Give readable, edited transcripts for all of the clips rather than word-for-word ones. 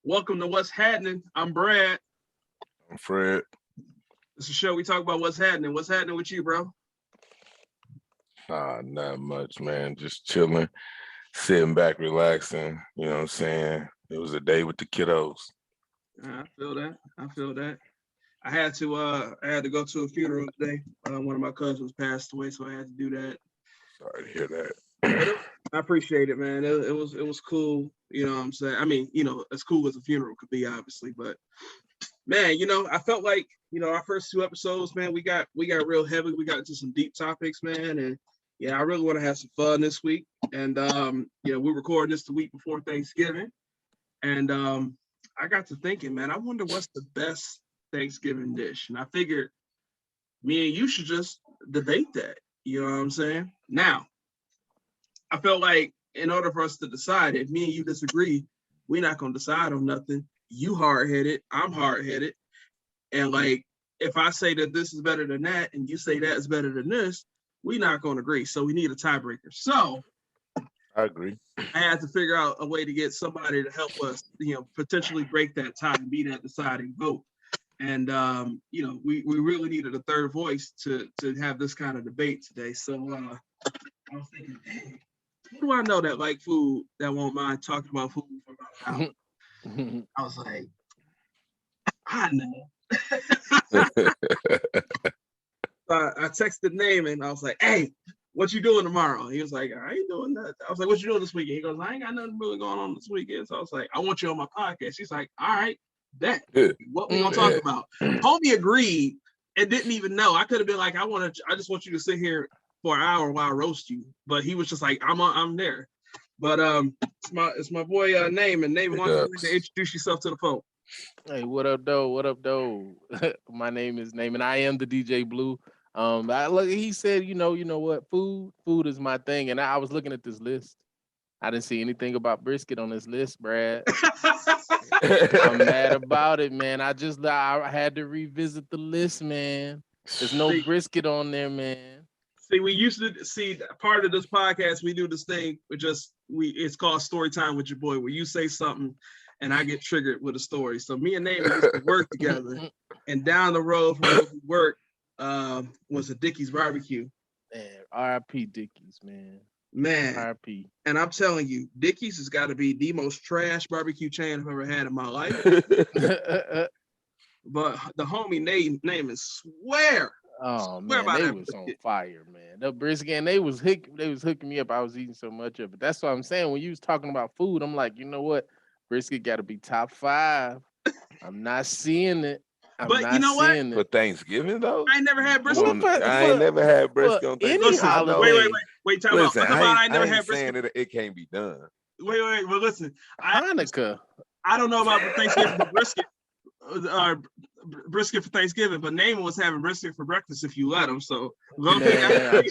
Welcome to Whus Hattnin. I'm Brad. I'm Fred. It's a show we talk about what's happening. What's happening with you, bro? Not much, man. Just chilling, sitting back, relaxing. You know what I'm saying? It was a day with the kiddos. I feel that. I had to go to a funeral today. One of my cousins passed away, so I had to do that. Sorry to hear that. I appreciate it, man. It was cool. You know what I'm saying? I mean, as cool as a funeral could be, obviously, but man, I felt like, our first two episodes, man, we got real heavy. We got into some deep topics, man. And yeah, I really want to have some fun this week. And we're recording this the week before Thanksgiving. And I got to thinking, man, I wonder what's the best Thanksgiving dish. And I figured me and you should just debate that. You know what I'm saying? Now, I felt like in order for us to decide, if me and you disagree, we're not gonna decide on nothing. You hard-headed, I'm hard-headed. And like, if I say that this is better than that, and you say that is better than this, we're not gonna agree. So we need a tiebreaker. So I agree. I had to figure out a way to get somebody to help us, potentially break that tie and be that deciding vote. And we really needed a third voice to have this kind of debate today. So I was thinking, dang, who do I know that like food that won't mind talking about food for about an hour? I was like, I know. I texted Namon and I was like, hey, what you doing tomorrow? He was like, I ain't doing nothing. I was like, what you doing this weekend? He goes, I ain't got nothing really going on this weekend. So I was like, I want you on my podcast. He's like, all right, bet. What we gonna talk about? Homie agreed and didn't even know. I could have been like, I just want you to sit here for an hour while I roast you. But he was just like, I'm there. But it's my boy Namon. Namon, why don't you introduce yourself to the folks? Hey, what up, though? What up, though? My name is Namon. I am the DJ Blue. He said, you know what? Food is my thing. And I was looking at this list. I didn't see anything about brisket on this list, Brad. I'm mad about it, man. I had to revisit the list, man. There's no brisket on there, man. See, we used to see part of this podcast. We do this thing. It's called Story Time with Your Boy, where you say something and I get triggered with a story. So me and Namon used to work together, and down the road from where we worked was a Dickie's barbecue. Man, R.I.P. Dickie's, man. Man, R.I.P. And I'm telling you, Dickie's has got to be the most trash barbecue chain I've ever had in my life. But the homie Namon swear. Oh man, they was on fire, man. The brisket, and they was hooking me up. I was eating so much of it. That's what I'm saying. When you was talking about food, I'm like, you know what? Brisket got to be top 5. I'm not seeing it. But you know what? For Thanksgiving though, I ain't never had brisket. I ain't never had brisket on Thanksgiving. Wait, time out. I never had brisket. Saying it can't be done. Wait, well listen. Hanukkah. I don't know about the Thanksgiving brisket. Brisket for Thanksgiving, but Namon was having brisket for breakfast if you let him. So I'm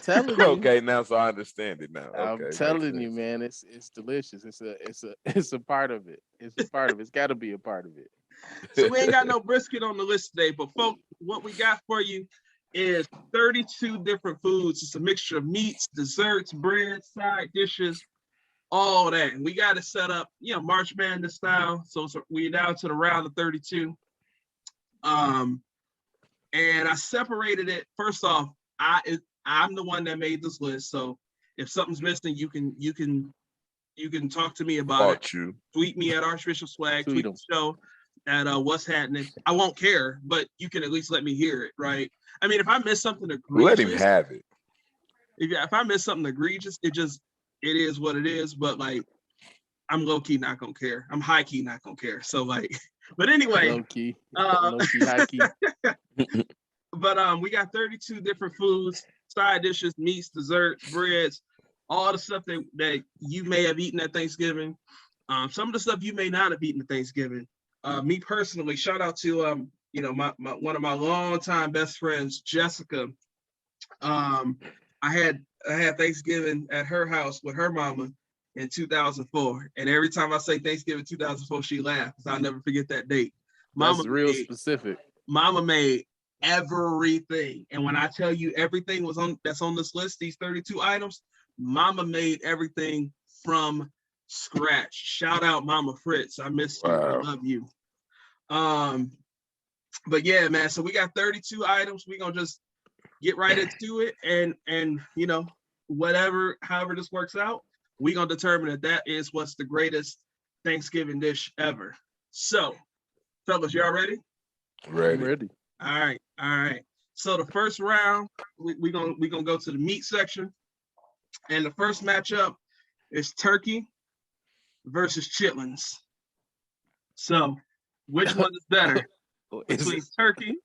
telling you. Okay, now so I understand it now. I'm telling you, man, it's delicious. It's a part of it. It's a part of it. It's got to be a part of it. So we ain't got no brisket on the list today, but folks, what we got for you is 32 different foods. It's a mixture of meats, desserts, bread, side dishes, all that. And we got it set up, March Madness style. So we're down to the round of 32. And I separated it. First off, I'm the one that made this list. So if something's missing, you can talk to me about it. You. Tweet me at Archbishop Swag. Tweet the show at Whus Hattnin. I won't care, but you can at least let me hear it, right? I mean, if I miss something egregious, let him have it. If I miss something egregious, it is what it is. But like, I'm low key not gonna care. I'm high key not gonna care. So like, but anyway, low key, high key. But we got 32 different foods, side dishes, meats, desserts, breads, all the stuff that you may have eaten at Thanksgiving. Some of the stuff you may not have eaten at Thanksgiving. Me personally, shout out to my one of my longtime best friends, Jessica. I had Thanksgiving at her house with her mama in 2004, and every time I say Thanksgiving 2004, she laughs. I'll never forget that date. That's real specific. Mama made everything, and when I tell you everything that's on this list, these 32 items, Mama made everything from scratch. Shout out Mama Fritz. I miss you. I love you. But yeah, man. So we got 32 items. We're gonna just get right into it, and you know, however this works out, we're gonna determine that is what's the greatest Thanksgiving dish ever. So, fellas, y'all ready? Ready. All right. So the first round, we're gonna go to the meat section, and the first matchup is turkey versus chitlins. So, which one is better between turkey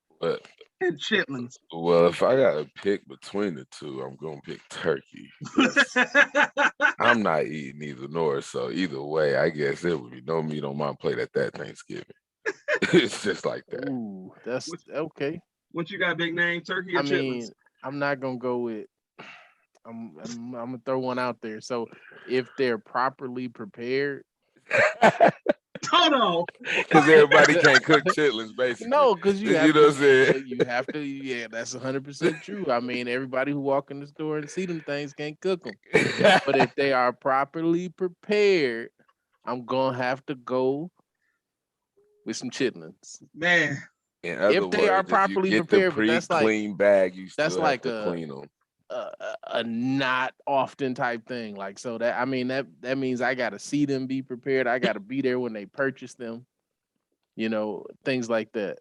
and chitlins? Well, if I gotta pick between the two, I'm gonna pick turkey. I'm not eating either nor, so either way, I guess it would be no meat on my plate at that Thanksgiving. It's just like that. Ooh, that's okay. What you got, big name? Turkey or chitlins? Mean, I'm not gonna go with. I'm gonna throw one out there. So if they're properly prepared. Hold on. Because everybody can't cook chitlins, basically. No, because you have know what I'm saying? You have to. Yeah, that's 100% true. I mean, everybody who walk in the store and see them things can't cook them. But if they are properly prepared, I'm gonna have to go with some chitlins. Man. If they are properly prepared, but that's like clean bag, you still that's have like to clean them. A not often type thing. Like, so that, I mean, that means I got to see them be prepared. I got to be there when they purchase them, you know, things like that.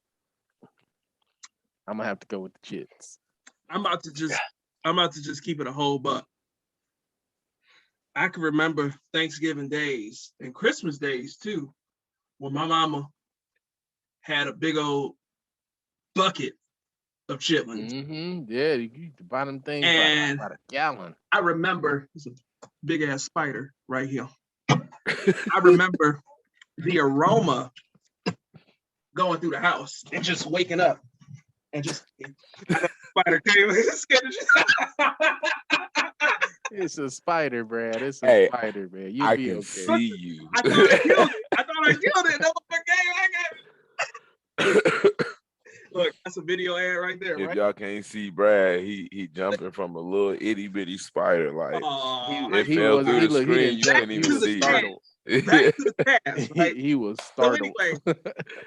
I'm gonna have to go with the chits. I'm about to just keep it a whole buck. I can remember Thanksgiving days and Christmas days too, when my mama had a big old bucket of chitlins. Mm-hmm. Yeah, you buy them things by a gallon. I remember it's a big ass spider right here. I remember the aroma going through the house and just waking up and just spider came. It's a spider, Brad. It's a spider, man. I can see you. I thought I killed it. That was the game. I got it. Look, that's a video ad right there. If y'all can't see Brad, he jumping from a little itty bitty spider. Like it fell through the screen. You couldn't even see it. Back to the past, right? He was startled. So anyway,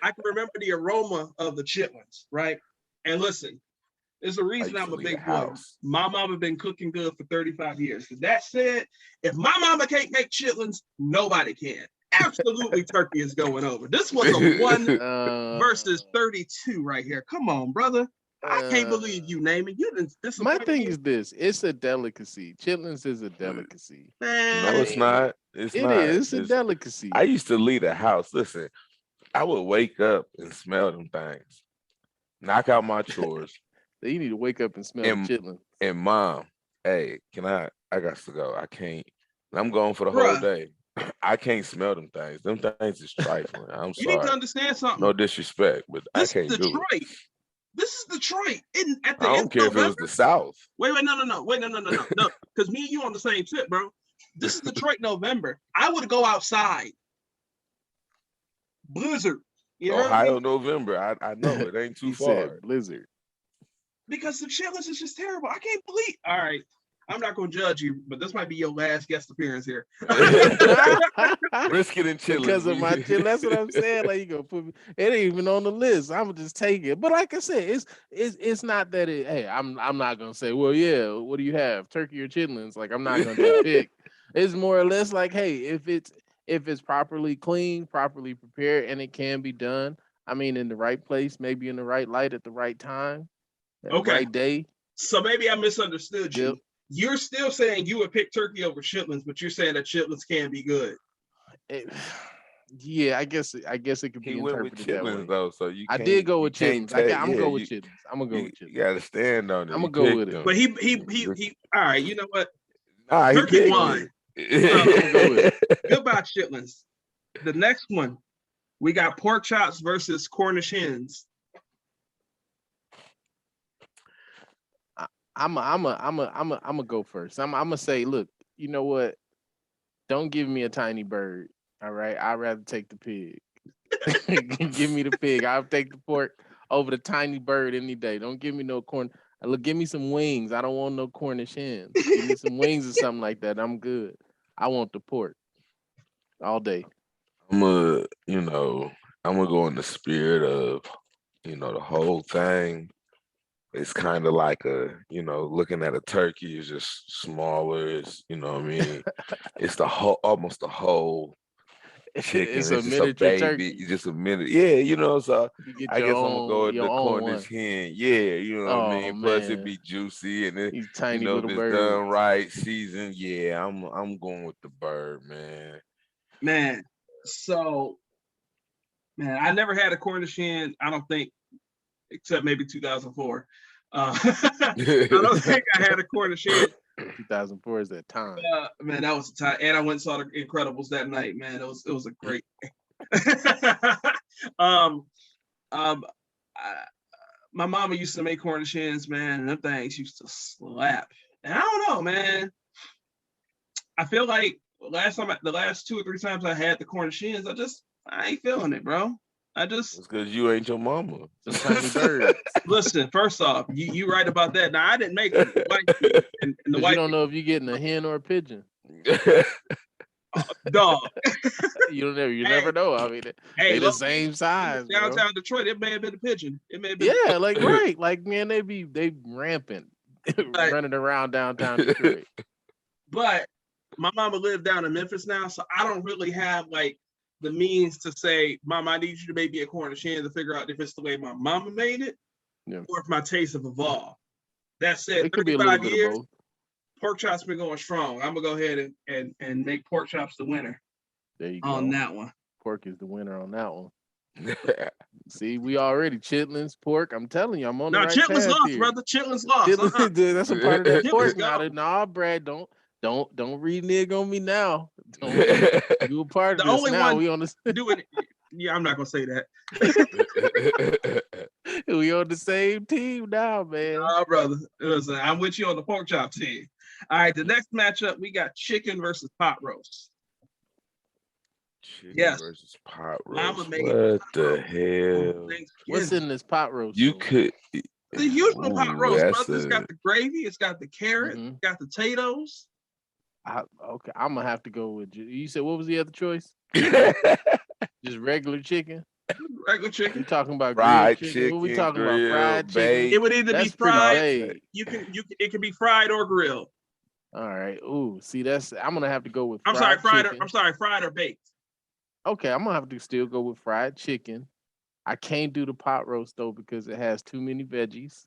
I can remember the aroma of the chitlins, right? And listen, there's a reason I'm a big boy. My mama been cooking good for 35 years. That said, if my mama can't make chitlins, nobody can. Absolutely, turkey is going over. This was a 1 versus 32 right here. Come on, brother. I can't believe you name it. You didn't. My thing is this: it's a delicacy. Chitlins is a delicacy. Man. No, it's not. It is a delicacy. I used to leave the house. Listen, I would wake up and smell them things. Knock out my chores. So you need to wake up and smell chitlins. And mom, hey, I got to go. I can't. I'm going for the whole day. I can't smell them things. Them things is trifling. I'm sorry. You need to understand something. No disrespect, but I can't do it. This is Detroit. I don't care if it was the South. Wait, no. No, because me and you on the same tip, bro. This is Detroit November. I would go outside. Blizzard. Ohio November. I know it ain't too far. Blizzard. Because the chitlins is just terrible. I can't believe. All right. I'm not going to judge you, but this might be your last guest appearance here. Brisket and chitlins. Because of my chitlins. That's what I'm saying. Like, you gonna put me, it ain't even on the list. I'm gonna just take it. But like I said, it's not that it. Hey, I'm not gonna say, well, yeah. What do you have, turkey or chitlins? Like, I'm not gonna just pick. It's more or less like, hey, if it's properly cleaned, properly prepared, and it can be done. I mean, in the right place, maybe in the right light at the right time, at the right day. So maybe I misunderstood you. Yep. You're still saying you would pick turkey over chitlins, but you're saying that chitlins can be good. Yeah, I guess it could be interpreted that way. Though, so you I did go with chitlins. I'm gonna go with chitlins. I'm gonna go with chitlins. You gotta stand on it. I'm gonna go with it. But he. All right, you know what? Turkey won. Goodbye, chitlins. The next one, we got pork chops versus Cornish hens. I'm a go first. I'm gonna say, look, you know what? Don't give me a tiny bird. All right, I'd rather take the pig. Give me the pig. I'll take the pork over the tiny bird any day. Don't give me no corn. Look, give me some wings. I don't want no Cornish hens. Give me some wings or something like that. I'm good. I want the pork. all day. I'm gonna go in the spirit of, the whole thing. It's kind of like looking at a turkey is just smaller. It's, what I mean? It's almost the whole chicken. It's It's a just a miniature baby. turkey. It's just a minute. Yeah. So You get I guess I'm gonna go with your the own Cornish one. hen. Yeah, you know what I Oh mean. Plus it'd man, be juicy and it, these tiny if little it's birds. done right, seasoned. Yeah, I'm going with the bird, man. Man, so man, I never had a Cornish hen. I don't think, except maybe 2004. I don't think I had a Cornish hen. 2004 is that time. Man, that was the time. And I went and saw the Incredibles that night. Man, it was a great. My mama used to make Cornish hens, man, and them things used to slap. And I don't know, man. I feel like the last 2 or 3 times I had the Cornish hens, I ain't feeling it, bro. It's because you ain't your mama. Some tiny birds. Listen, first off, you right about that. Now I didn't make them. The wife did, and the wife. You don't know if you're getting a hen or a pigeon. Dog. You never know. I mean, they the same size. Downtown bro. Detroit, it may have been a pigeon. It may have been. Yeah, like right, like man, they rampant, running around downtown Detroit. But my mama lived down in Memphis now, so I don't really have like the means to say, Mom, I need you to make me a Cornish hen to figure out if it's the way my mama made it, or if my tastes have evolved. That said, it could be a little bit of both. Pork chops been going strong. I'm gonna go ahead and make pork chops the winner. There you on go. that one. Pork is the winner on that one. See, we already chitlins, pork. I'm telling you, I'm on the right path Chitlins lost, here. brother. Chitlins lost. Dude, that's a part of that pork. Chitlins Nah, Brad, don't renege on me now. Don't you a part of the this only now? One we on this. doing. Yeah, I'm not gonna say that. We on the same team now, man. Oh, brother. Listen, I'm with you on the pork chop team. All right, the next matchup, we got chicken versus pot roast. Chicken versus pot roast. What the hell? What's in this pot roast? You could the usual pot roast, brother. It's got the gravy, it's got the carrot, it's got the potatoes. Okay, I'm gonna have to go with you. You said what was the other choice? Just regular chicken. Regular chicken. You talking about fried chicken? What we talking about? Fried chicken. It would either be fried. It can be fried or grilled. All right. Ooh, see, I'm gonna have to go with. I'm sorry, fried or baked. Okay, I'm gonna have to still go with fried chicken. I can't do the pot roast though because it has too many veggies.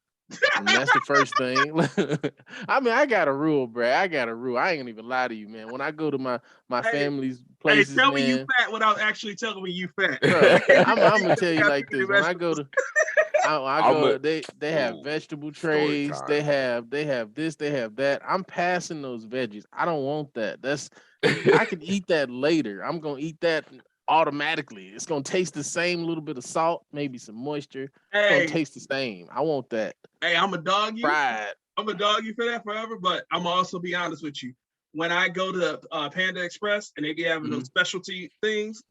And that's the first thing. I mean, I got a rule, Brad. I got a rule. I ain't gonna even lie to you, man. When I go to my family's places, tell me you fat without actually telling me you fat. Bro, I'm gonna tell you like this. When I go to, they have vegetable trays. They have this. They have that. I'm passing those veggies. I don't want that. I can eat that later. I'm gonna eat that automatically. It's gonna taste the same, little bit of salt, maybe some moisture. It's gonna taste the same. I want that. Hey, I'm a dog you. Fried. I'm a dog you for that forever, but I'm also be honest with you. When I go to Panda Express and they be having those specialty things,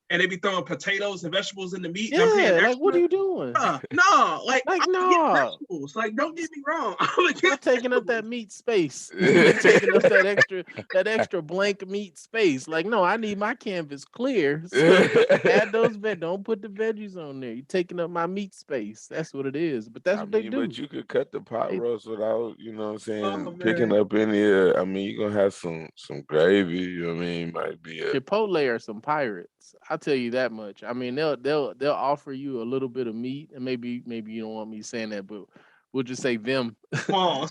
and they be throwing potatoes and vegetables in the meat. Yeah, and I'm like what are you doing? No, no. Vegetables. Like, don't get me wrong. You're taking up that meat space. You're taking up that extra blank meat space. Like, no, I need my canvas clear. So add those don't put the veggies on there. You're taking up my meat space. That's what it is. But that's what they do. But you could cut the pot roast without, picking up any. You're gonna have some gravy. You know what I mean? Might be Chipotle or some pirates. I'll tell you that much. I mean, they'll offer you a little bit of meat, and maybe you don't want me saying that, but we'll just say them. We'll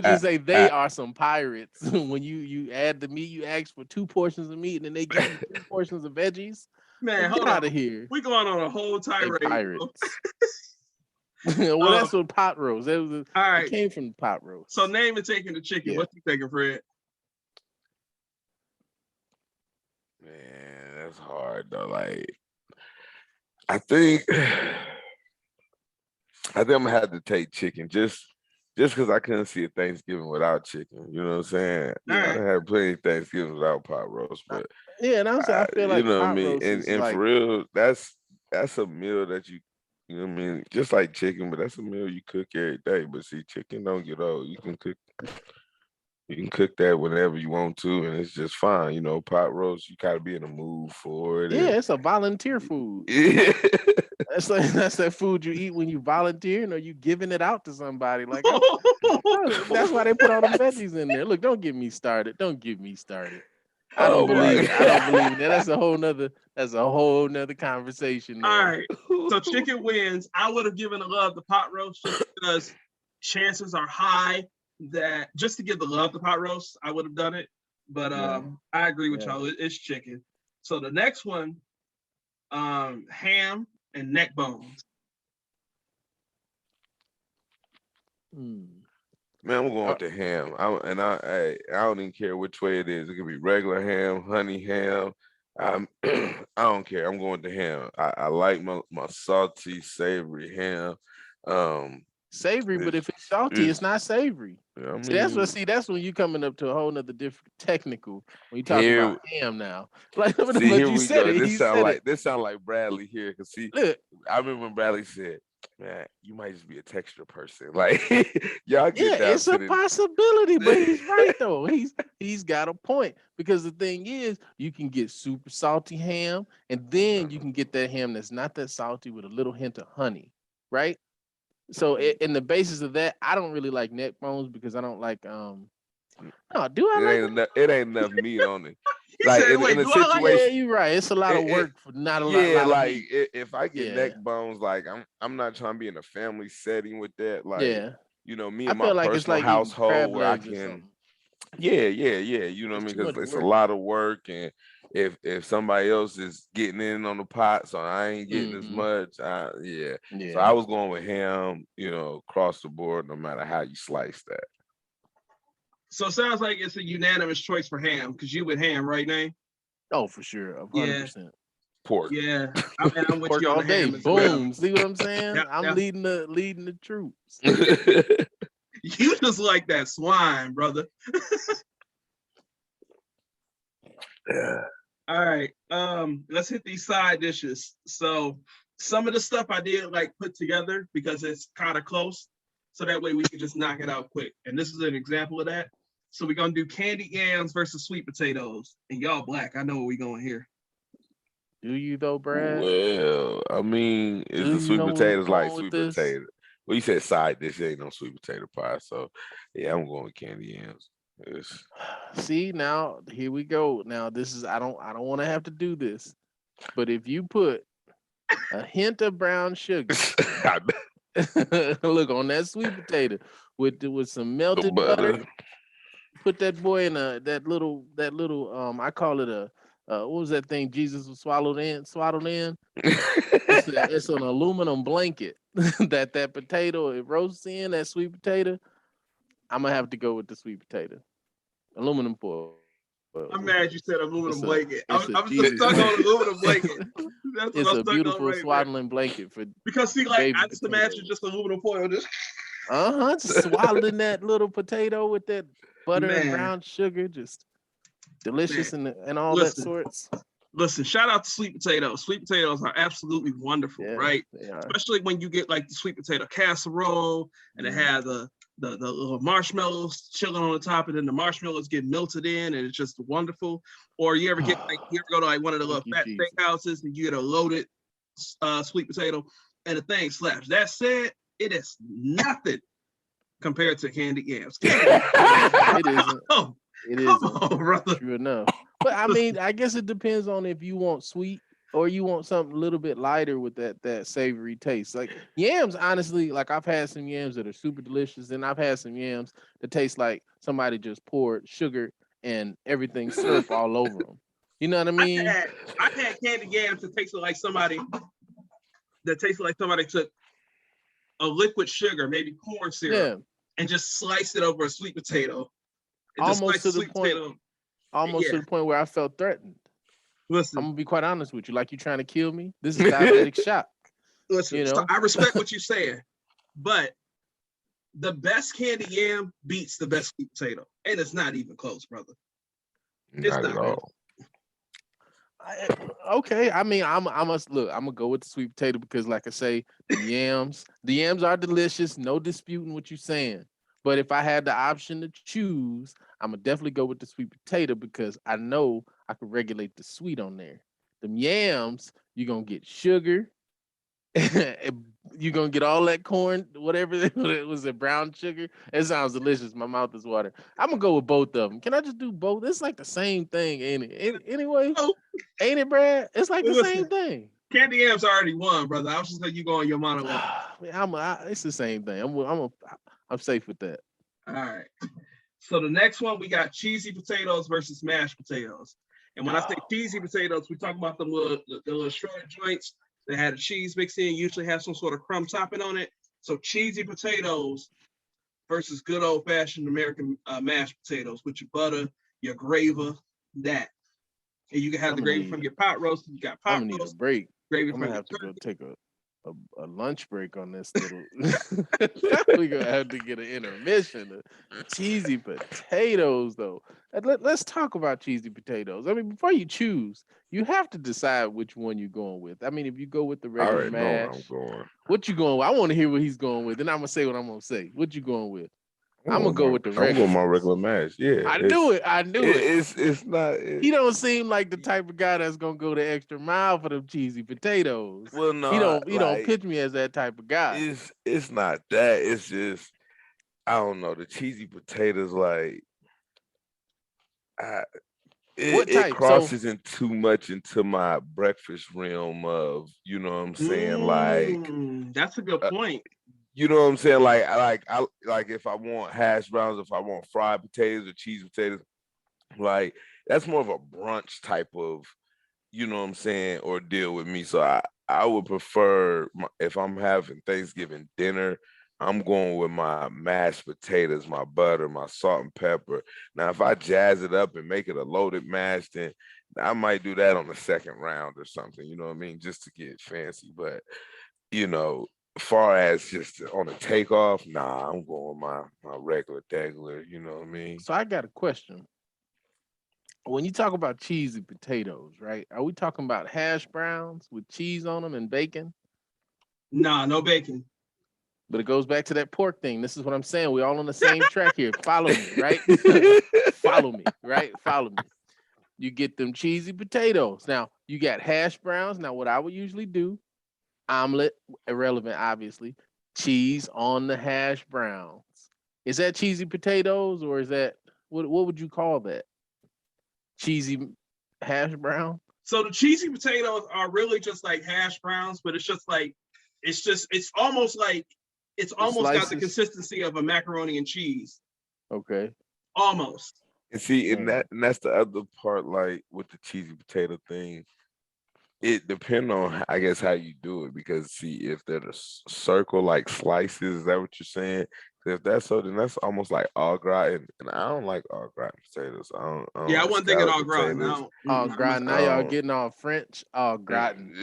just say they are some pirates. When you add the meat, you ask for 2 portions of meat, and then they give you 2 portions of veggies. Man, get out of here. We going on a whole tirade. Pirates. Well, that's what pot roast. All right. It came from the pot roast. So name and taking the chicken. Yeah. What you thinking, Fred? Man, that's hard though. Like, I think I'm gonna have to take chicken just because I couldn't see a Thanksgiving without chicken. You know what I'm saying? I had plenty of Thanksgiving without pot roast, but and I feel like pot roast and for real, that's a meal that you know what I mean, just like chicken, but that's a meal you cook every day. But see, chicken don't get old. You can cook You can cook that whenever you want to, and it's just fine. You know, pot roast, you gotta be in the mood for it. Yeah, And it's a volunteer food. yeah. That's that food you eat when you volunteering or you giving it out to somebody. Like that's why they put all the veggies in there. Look, don't get me started. Don't get me started. I don't believe it. I don't believe in that. That's a whole nother conversation there. All right. So chicken wins. I would have given the love to pot roast just because chances are high that just to give the love to pot roast, I would have done it. But I agree with y'all. It's chicken. So the next one, ham and neck bones. Man, I'm going with the ham. I don't even care which way it is. It could be regular ham, honey ham. I don't care. I'm going with the ham. I like my salty, savory ham. Savory, but if it's salty, it's not savory. I mean, that's when you coming up to a whole nother different technical when you talking about ham now. Like, but you said it. This sound like Bradley here, because look, I remember when Bradley said, "Man, you might just be a texture person." Like, y'all get down. It's a possibility, but he's right though. He's got a point, because the thing is, you can get super salty ham, and then you can get that ham that's not that salty with a little hint of honey, right? So in the basis of that, I don't really like neck bones because I don't like it ain't enough meat on it. Like in a situation, you're right. It's a lot of work for not a lot. Yeah, like if I get neck bones, like I'm not trying to be in a family setting with that. Like, you know, me and my personal household where I can. Yeah. You know what I mean? Because it's a lot of work, and if somebody else is getting in on the pot, so I ain't getting as much. So I was going with ham, you know, across the board, no matter how you slice that. So it sounds like it's a unanimous choice for ham, because you with ham, right, Name? Oh, for sure, 100%. Pork. Yeah, I'm with pork you on all day. Boom. Well. See what I'm saying? I'm leading the troops. You just like that swine, brother. Yeah. All right. Let's hit these side dishes. So some of the stuff I did like put together because it's kind of close. So that way we can just knock it out quick. And this is an example of that. So we're gonna do candied yams versus sweet potatoes. And y'all black, I know where we going here. Do you though, Brad? Well, I mean, is the sweet potatoes like sweet potato? Well, you said side dish, ain't no sweet potato pie. So yeah, I'm going with candied yams. See, now here we go. Now this is I don't want to have to do this, but if you put a hint of brown sugar, look on that sweet potato with some melted butter, put that boy in that little I call it a what was that thing Jesus was swallowed in? It's an aluminum blanket that potato it roasts in, that sweet potato. I'm gonna have to go with the sweet potato. Aluminum foil. I'm mad you said aluminum blanket. I'm just stuck on aluminum blanket. It's a beautiful swaddling blanket for because see, like I just imagine just aluminum foil just swallowing that little potato with that butter and brown sugar, just delicious and all that sorts. Listen, shout out to sweet potatoes. Sweet potatoes are absolutely wonderful, right? Especially when you get like the sweet potato casserole and it has the little marshmallows chilling on the top, and then the marshmallows get melted in, and it's just wonderful. Or you ever go to like one of the little fat steakhouses and you get a loaded sweet potato, and the thing slaps. That said, it is nothing compared to candied yams. It isn't. It isn't. Come on, brother. True enough. But I mean, I guess it depends on if you want sweet or you want something a little bit lighter with that savory taste. Like yams, honestly, like I've had some yams that are super delicious, and I've had some yams that taste like somebody just poured sugar and everything syrup all over them. You know what I mean? I've had candied yams that tasted like somebody took a liquid sugar, maybe corn syrup, and just sliced it over a sweet potato. Almost to the point where I felt threatened. Listen, I'm gonna be quite honest with you. Like you trying to kill me? This is diabetic shock. Listen, so I respect what you're saying, but the best candy yam beats the best sweet potato, and it's not even close, brother. It's not at all. Okay, I mean, I'm gonna go with the sweet potato because, like I say, the yams are delicious. No disputing what you're saying. But if I had the option to choose, I'm gonna definitely go with the sweet potato because I know I can regulate the sweet on there. Them yams, you're gonna get sugar. You're gonna get all that corn, whatever it was, it brown sugar. It sounds delicious. My mouth is watering. I'm gonna go with both of them. Can I just do both? It's like the same thing, ain't it? Anyway, Oh, ain't it, Brad? It's like the same listen, thing. Candy Yams already won, brother. I was just letting you go on your monologue. It's the same thing. I'm safe with that. All right. So the next one, we got cheesy potatoes versus mashed potatoes. And when I say cheesy potatoes, we talk about the little short joints that had a cheese mixed in, usually have some sort of crumb topping on it. So cheesy potatoes versus good old fashioned American mashed potatoes with your butter, your gravy, that. And you can have the gravy from your pot roast. You got pot I'm gonna need a roast, break. gravy I'm from gonna your have to go turkey. take a lunch break on this little. We're gonna have to get an intermission. Cheesy potatoes, though. Let's talk about cheesy potatoes. I mean, before you choose, you have to decide which one you're going with. I mean, if you go with the I regular already know where I'm mash, going. what you going with? I want to hear what he's going with, and I'm gonna say what I'm gonna say. What you going with? I'm gonna go with the I'm regular. going my regular mash. Yeah, I knew it. It's not. He don't seem like the type of guy that's gonna go the extra mile for them cheesy potatoes. Well, no, He don't pitch me as that type of guy. It's not that. It's just I don't know. The cheesy potatoes, like it crosses in too much into my breakfast realm of, you know what I'm saying? That's a good point. You know what I'm saying? Like if I want hash browns, if I want fried potatoes or cheese potatoes, like that's more of a brunch type of, you know what I'm saying, ordeal with me. So I would prefer if I'm having Thanksgiving dinner, I'm going with my mashed potatoes, my butter, my salt and pepper. Now, if I jazz it up and make it a loaded mash, then I might do that on the second round or something. You know what I mean? Just to get fancy. But far as just on a takeoff, nah, I'm going my regular degler. You know what I mean? So I got a question. When you talk about cheesy potatoes, right? Are we talking about hash browns with cheese on them and bacon? Nah, no bacon. But it goes back to that pork thing. This is what I'm saying. We're all on the same track here. Follow me, right? Follow me, right? Follow me. You get them cheesy potatoes. Now, you got hash browns. Now, what I would usually do, omelet, irrelevant, obviously, cheese on the hash browns. Is that cheesy potatoes or is that, what would you call that? Cheesy hash brown? So the cheesy potatoes are really just like hash browns, but it's almost got the consistency of a macaroni and cheese. Okay. Almost. And see, and that's the other part, like with the cheesy potato thing. It depends on, I guess, how you do it. Because see, if they're the circle like slices, is that what you're saying? If that's so, then that's almost like au gratin, and I don't like au gratin potatoes. I don't I like wasn't thinking au gratin. Au gratin. Now y'all getting all French. Au gratin.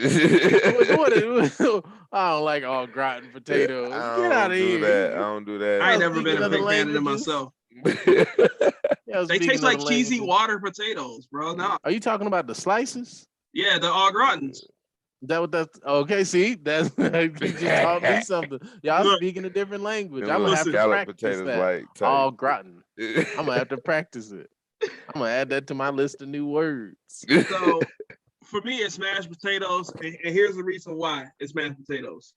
I don't like au gratin potatoes. Get out of here. I don't do that. I ain't never been a big fan of them myself. They taste like cheesy water potatoes, bro. No. Are you talking about the slices? Yeah, the au gratins. Okay, see, that's you just taught me something. Y'all speaking a different language. I'm gonna have to practice that. Au gratin. I'm gonna have to practice it. I'm gonna add that to my list of new words. So for me, it's mashed potatoes, and here's the reason why it's mashed potatoes.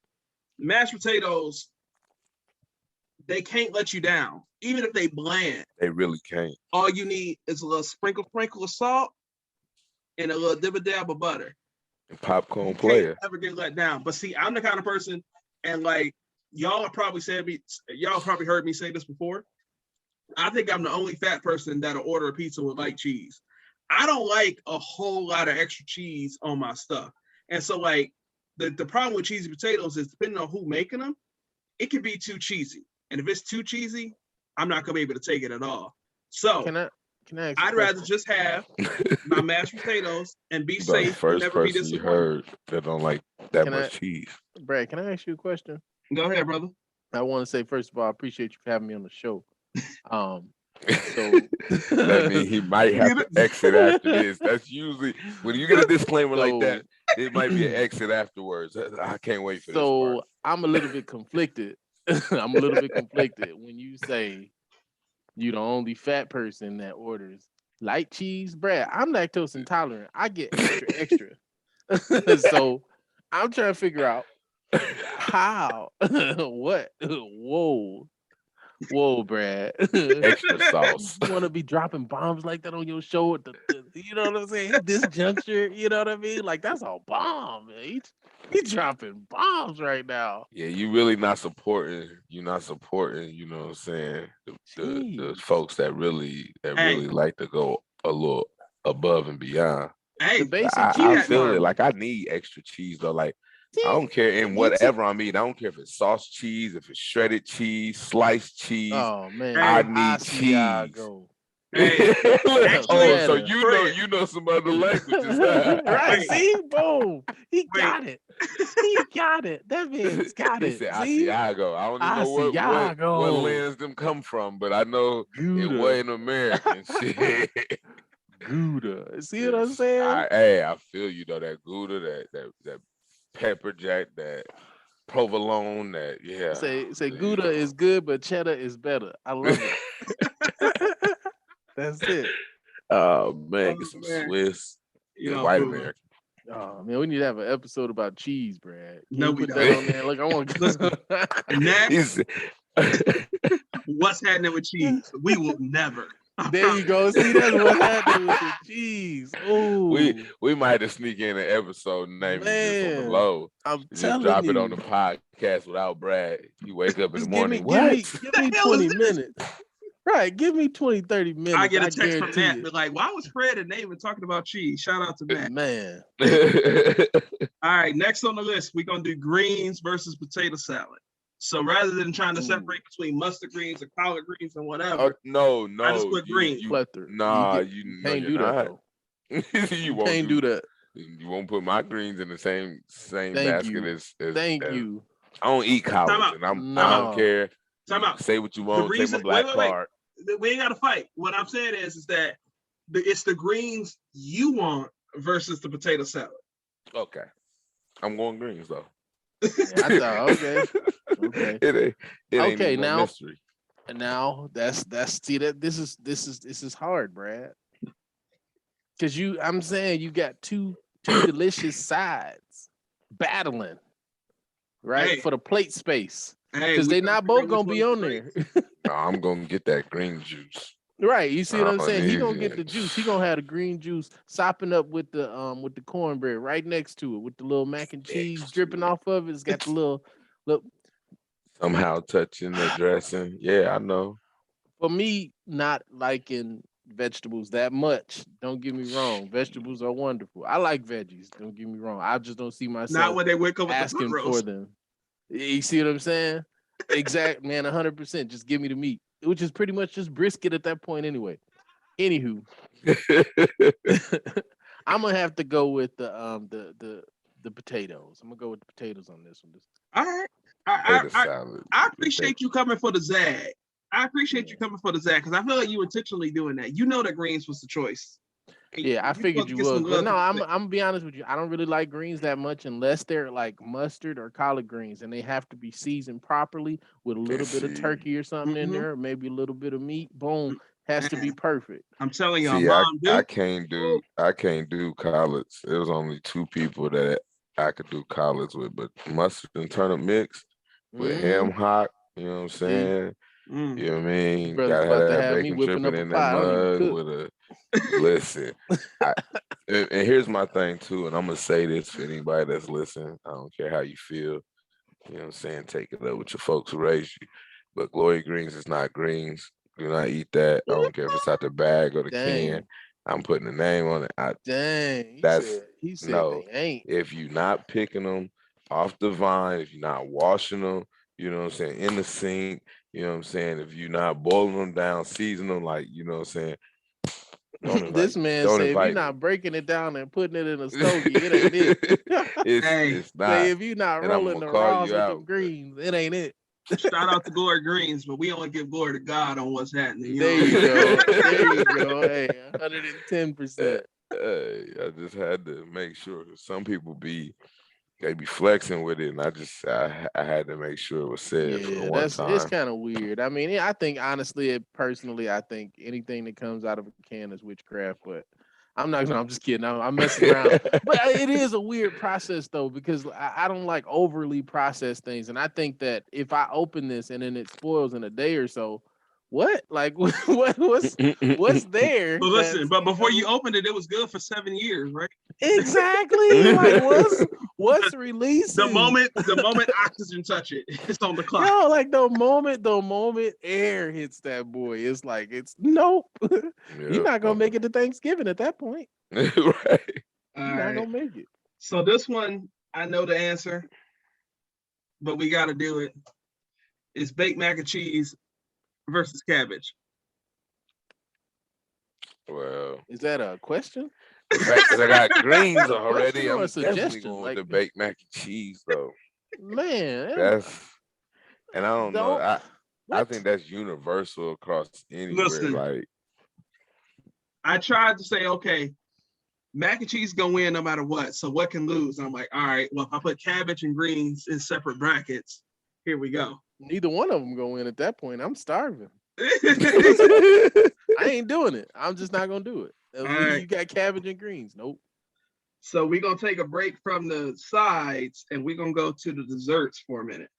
Mashed potatoes, they can't let you down, even if they bland. They really can't. All you need is a little sprinkle of salt and a little dab of butter. And popcorn player. Never get let down. But see, I'm the kind of person, and like y'all probably heard me say this before. I think I'm the only fat person that'll order a pizza with like cheese. I don't like a whole lot of extra cheese on my stuff. And so like the problem with cheesy potatoes is depending on who's making them, it can be too cheesy. And if it's too cheesy, I'm not gonna be able to take it at all. So I'd rather just have my mashed potatoes and be safe and never be disappointed. You heard that don't like that much cheese. Brad, can I ask you a question? Go ahead, brother. I want to say, first of all, I appreciate you for having me on the show. So that means he might have to exit after this. That's usually when you get a disclaimer like that, it might be an exit afterwards. I can't wait for this part. So I'm a little bit conflicted. I'm a little bit conflicted when you say You the only fat person that orders light cheese bread. I'm lactose intolerant. I get extra. So I'm trying to figure out how. What? Whoa, Brad. Extra sauce. You want to be dropping bombs like that on your show you know what I'm saying? At this juncture, you know what I mean? Like that's a bomb, man. He dropping bombs right now. Yeah, you really not supporting. You're not supporting. You know what I'm saying? The folks that really like to go a little above and beyond. Hey, The basic I cheese feel farmer. it. Like I need extra cheese though. Like I don't care in whatever I'm eating. I don't care if it's sauce cheese, if it's shredded cheese, sliced cheese. Oh man, I need cheese. Hey, oh, so you know some other languages. Right? See, boom, he got it. He got it. That man's got it. He said, See? Asiago. I don't even know what lands them come from, but I know it wasn't American. Shit. Gouda. See what I'm saying? I feel you though. That Gouda, that pepper jack, that provolone, that Say Gouda is good, but cheddar is better. I love it. That's it. Oh man, get some Swiss. White American. Oh man, we need to have an episode about cheese, Brad. No, we put don't. that on there. Look, I want to. Next, what's happening with cheese? We will never. There you go. See, that's what's happening with the cheese. Ooh. We might have to sneak in an episode name just on the low. I'm just telling drop you. it on the podcast without Brad. You wake up in the morning. Give me 20 minutes. Right, give me 20, 30 minutes. I get a text from Matt, but like, why was Fred and Nathan talking about cheese? Shout out to Matt. Man. All right, next on the list, we're going to do greens versus potato salad. So rather than trying to separate between mustard greens and collard greens and whatever, no, I just put greens. You can't do that. You can't do that. You won't put my greens in the same basket as. Thank you. I don't eat collards, and I don't care. Time out. Say what you want. Take my black card. We ain't got to fight. What I'm saying is that it's the greens you want versus the potato salad. Okay, I'm going greens though. Yeah, I thought okay. It ain't okay, no mystery. Now that's see that this is hard, Brad. Cause I'm saying you got two delicious sides battling, right? For the plate space. Because they not both gonna be on there. No, I'm gonna get that green juice. Right. You see what I'm saying? He gonna get the juice. He gonna have the green juice sopping up with the cornbread right next to it with the little mac and cheese dripping off of it. It's got the little somehow touching the dressing. Yeah, I know. For me, not liking vegetables that much. Don't get me wrong. Vegetables are wonderful. I like veggies. Don't get me wrong. I just don't see myself not when they wake up asking for them. You see what I'm saying? Exact, man, 100%. Just give me the meat, which is pretty much just brisket at that point anyway. Anywho, I'm gonna have to go with the potatoes. I'm gonna go with the potatoes on this one. All right. I appreciate you coming for the zag. I appreciate you coming for the zag because I feel like you intentionally doing that. You know that greens was the choice. Yeah, I figured you would. But no, I'm gonna be honest with you. I don't really like greens that much unless they're like mustard or collard greens, and they have to be seasoned properly with a little bit of turkey or something in there, maybe a little bit of meat. Boom, has to be perfect. I'm telling you, I can't do collards. There was only two people that I could do collards with, but mustard and turnip mix with ham hock. You know what I'm saying? You know what I mean? Gotta have that bacon dripping in that mug with a listen. And here's my thing too, and I'm gonna say this for anybody that's listening. I don't care how you feel. You know what I'm saying? Take it up with your folks who raised you. But glory greens is not greens. Do not eat that. I don't care if it's out the bag or the can. I'm putting the name on it. He said no. They ain't. If you're not picking them off the vine, if you're not washing them, you know what I'm saying, in the sink, you know what I'm saying, if you're not boiling them down, seasoning them, like, you know what I'm saying. This man said if you're not breaking it down and putting it in a stogie, it ain't it. It's not. Say if you're not rolling the raws with the greens, it ain't it. Shout out to Glory Greens, but we only give glory to God on what's happening. There you go. There you go. Hey, 110%. I just had to make sure. Some people be they be flexing with it, and I had to make sure it was said for the Yeah, one it's time. kind of weird. I mean, I think honestly, personally, I think anything that comes out of a can is witchcraft. But I'm not. No, I'm just kidding. I'm messing around. But it is a weird process though, because I don't like overly processed things, and I think that if I open this and then it spoils in a day or so, what? Like what's there? But listen, That's but before you opened it, it was good for 7 years, right? exactly like what's releasing? The moment oxygen touch it, it's on the clock. Yo, like the moment air hits that boy, it's like nope. You're not gonna make it to Thanksgiving at that point. Right. You're not gonna make it. So this one, I know the answer, but we got to do it. It's baked mac and cheese versus cabbage. Well, is that a question? The fact that I got greens already, I'm definitely going with the baked mac and cheese, though. Man, and I don't know. I think that's universal across anywhere. Listen, like, I tried to say, okay, mac and cheese go in no matter what. So what can lose? I'm like, all right, well, if I put cabbage and greens in separate brackets, here we go. Neither one of them go in at that point. I'm starving. I ain't doing it. I'm just not gonna do it. Right. You got cabbage and greens. Nope. So we're gonna take a break from the sides and we're gonna go to the desserts for a minute.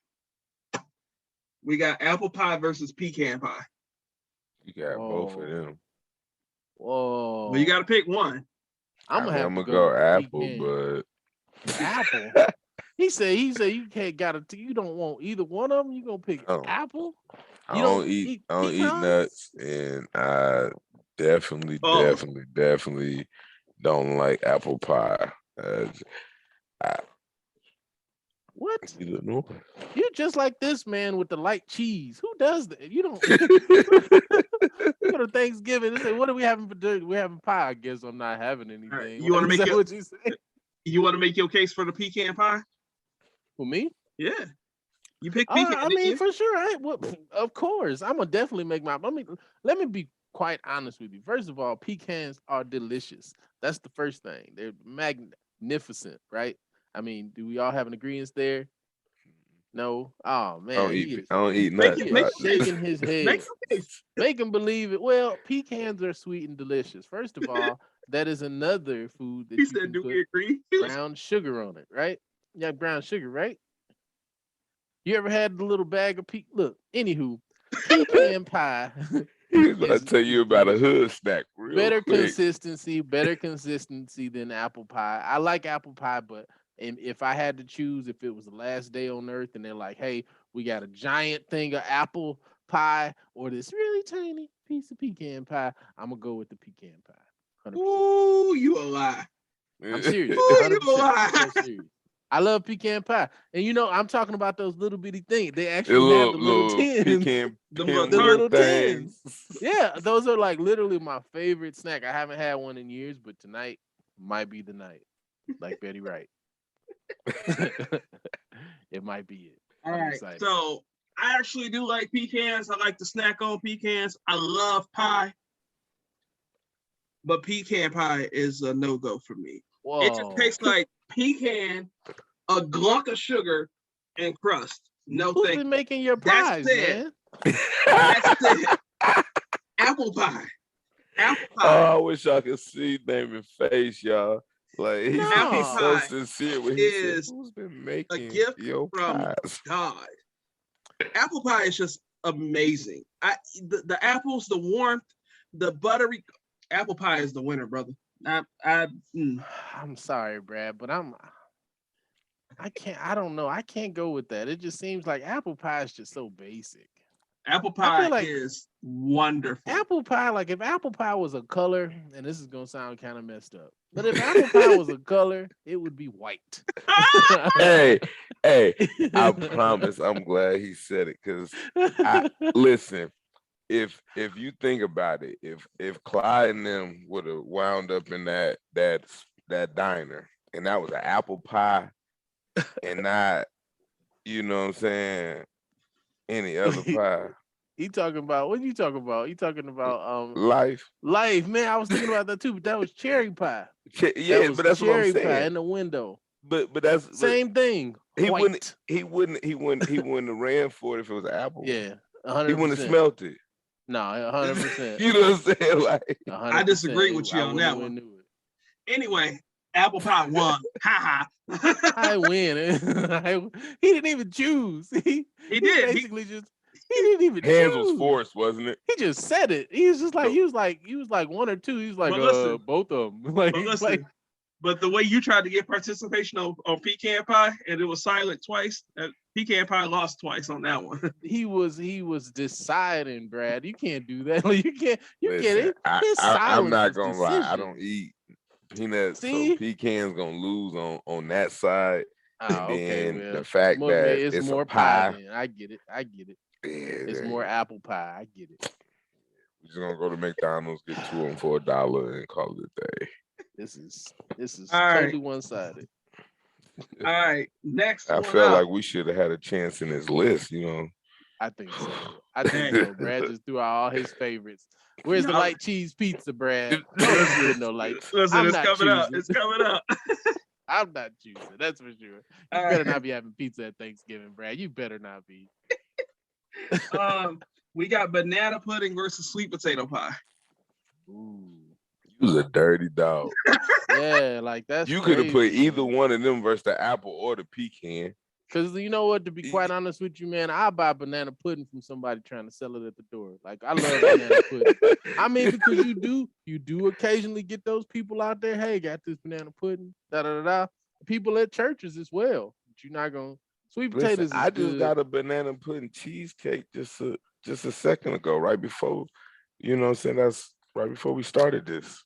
We got apple pie versus pecan pie. You got both of them. Whoa. But you gotta pick one. I'm gonna go apple, pecan. But apple. He said you can't you don't want either one of them. You gonna pick apple? I don't eat nuts, and I definitely don't like apple pie. What? You just like this man with the light cheese. Who does that? You don't. You go to Thanksgiving and say, "What are we having for dinner? We're having pie." I guess I'm not having anything. Right. You want to make what you say? You want to make your case for the pecan pie? For me? Yeah. You pick pecan. I mean, for sure. Of course, I'm gonna definitely make my. Let me be quite honest with you. First of all, pecans are delicious. That's the first thing. They're magnificent, right? I mean, do we all have an agreement there? No. Oh man, I don't eat nuts. Shaking his head. Make him believe it. Well, pecans are sweet and delicious. First of all, that is another food that he said, "Do we agree?" Brown sugar on it, right? You have brown sugar, right? You ever had the little bag of Look, anywho, pecan pie. He's gonna tell you about a hood snack. Better consistency than apple pie. I like apple pie, but if I had to choose, if it was the last day on earth and they're like, "Hey, we got a giant thing of apple pie or this really tiny piece of pecan pie," I'm gonna go with the pecan pie. 100%. Ooh, you a lie. I'm serious. Ooh, you a lie. I'm so serious. I love pecan pie, and I'm talking about those little bitty things. They actually have the little tins, the little tins. Yeah, those are like literally my favorite snack. I haven't had one in years, but tonight might be the night. Like Betty Wright, it might be it. All right, so I actually do like pecans. I like to snack on pecans. I love pie, but pecan pie is a no-go for me. Whoa. It just tastes like pecan, a glunk of sugar, and crust. No Who's been making your pies, man? That's it. Apple pie. Apple pie. Oh, I wish I could see Damon's face, y'all. Like he's so sincere when he says, "Who's been making a gift your from pies?" God. Apple pie is just amazing. The apples, the warmth, the buttery. Apple pie is the winner, brother. I'm sorry, Brad, but I can't. I don't know. I can't go with that. It just seems like apple pie is just so basic. Apple pie is wonderful. Apple pie, like if apple pie was a color, and this is gonna sound kind of messed up, but if apple pie was a color, it would be white. hey, I promise. I'm glad he said it because listen. If you think about it, if Clyde and them would have wound up in that diner and that was an apple pie and not, you know what I'm saying, any other pie. He talking about what are you talking about? You talking about life. Life, man. I was thinking about that too, but that was cherry pie. But that's what I'm saying. Cherry pie in the window. but that's Same thing. He White. wouldn't have ran for it if it was an apple. Yeah, 100%. He wouldn't have smelt it. No, 100%. You know what I'm saying? Like, 100%. I disagree with you on that one. Anyway, apple pie won. Ha ha. I win. He didn't even choose. He did. Basically, he didn't even hands choose. was forced, wasn't it? He just said it. He was just like, he was like one or two. He was like, listen, both of them. But the way you tried to get participation on pecan pie and it was silent twice, pecan pie lost twice on that one. He was deciding, Brad. You can't do that. You can't. Listen, get it. I'm not gonna lie. I don't eat peanuts, so pecan's gonna lose on that side. Oh, and then well, the fact that it's more a pie. I get it. Yeah, it's more apple pie. I get it. We're just gonna go to McDonald's, get 2 of them for $1, and call it a day. This is all totally right. one-sided. All right, next. I felt like we should have had a chance in this list, you know. I think so. Brad just threw out all his favorites. Where's the light cheese pizza, Brad? No light. Listen, it's coming up. It's coming up. I'm not choosing. That's for sure. You better not be having pizza at Thanksgiving, Brad. You better not be. We got banana pudding versus sweet potato pie. Ooh. You was a dirty dog. Yeah, like that's. You could have put either one of them versus the apple or the pecan. Because you know what, to be quite honest with you, man, I buy banana pudding from somebody trying to sell it at the door. Like, I love banana pudding. I mean, because you do occasionally get those people out there, hey, got this banana pudding, da-da-da-da. People at churches as well. But you're not going to, sweet potatoes Listen, I just got a banana pudding cheesecake just a second ago, right before, you know what I'm saying, that's right before we started this.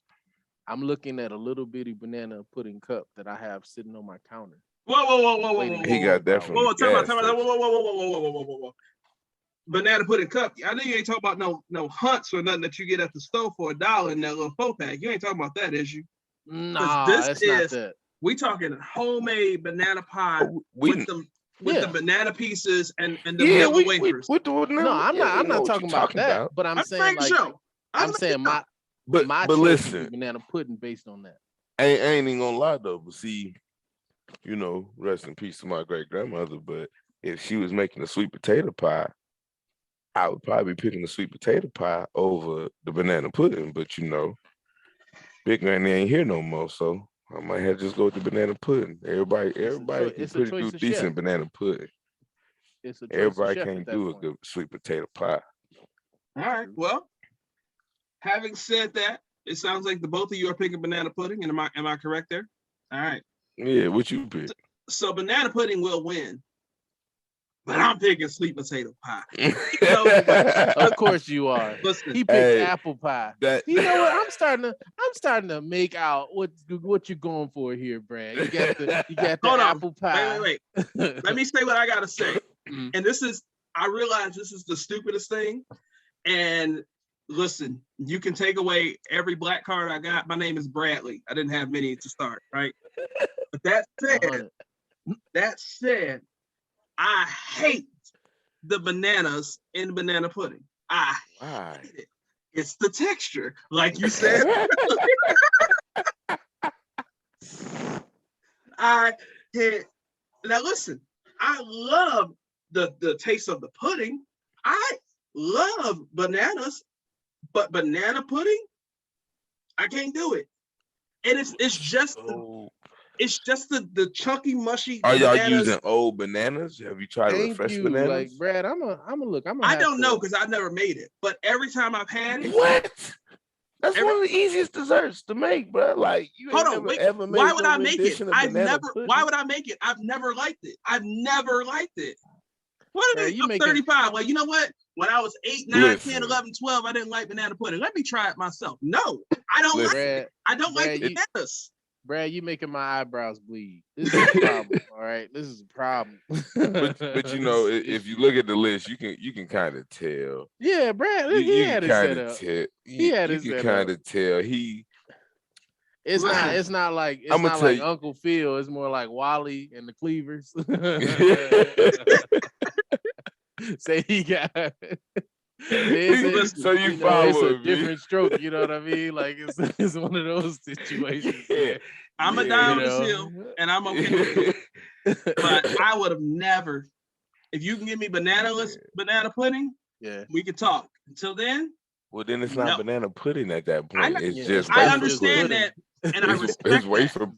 I'm looking at a little bitty banana pudding cup that I have sitting on my counter. Whoa. He got that from Whoa. Banana pudding cup. I know you ain't talking about no hunts or nothing that you get at the store for $1 in that little 4-pack. You ain't talking about that, is you? Nah, that's not that. We talking homemade banana pie with the banana pieces and the vanilla wafers. No, I'm not talking about that. But I'm saying my listen, banana pudding based on that. I ain't even gonna lie though, but see, you know, rest in peace to my great grandmother. But if she was making a sweet potato pie, I would probably be picking the sweet potato pie over the banana pudding. But you know, Big Granny ain't here no more, so I might have to just go with the banana pudding. Everybody can pretty do decent banana pudding. Everybody can't do a good sweet potato pie. All right. Well, having said that, it sounds like the both of you are picking banana pudding. And am I correct there? All right. Yeah, what you pick? So banana pudding will win. But I'm picking sweet potato pie. Of course you are. Listen, he picked apple pie. You know what? I'm starting to make out what you're going for here, Brad. You got the apple pie. Wait. Let me say what I gotta say. And I realize this is the stupidest thing. And listen, you can take away every black card I got. My name is Bradley. I didn't have many to start, right? But that said, I hate the bananas in banana pudding. I hate it. It's the texture, like you said. Now listen, I love the taste of the pudding. I love bananas, but banana pudding, I can't do it. And it's just the chunky, mushy. Are y'all using old bananas? Have you tried fresh bananas? Like Brad, I'm a look. I don't know because I've never made it, but every time I've had it, what? That's one of the easiest desserts to make, bro. Like you ever made. Why would I make it? Why would I make it? I've never liked it. What are you? I'm 35. Well, you know what? When I was 8, 9, 10, 11, 12, I didn't like banana pudding. Let me try it myself. No, I don't like it. I don't like bananas. Brad, you making my eyebrows bleed. This is a problem. All right, this is a problem. but you know, if you look at the list, you can kind of tell. Yeah, Brad, he had his setup. You can kind of tell It's not like Uncle Phil. It's more like Wally and the Cleavers. Say he got. So you it's a follow me. different stroke. You know what I mean? Like it's one of those situations. Yeah. I'm a die on this hill, and I'm okay with it. But I would have never. If you can give me banana pudding, Yeah, we can talk. Until then, Well, then it's not banana pudding at that point. It's yeah, just I wafer understand pudding. that, and I respect It's that.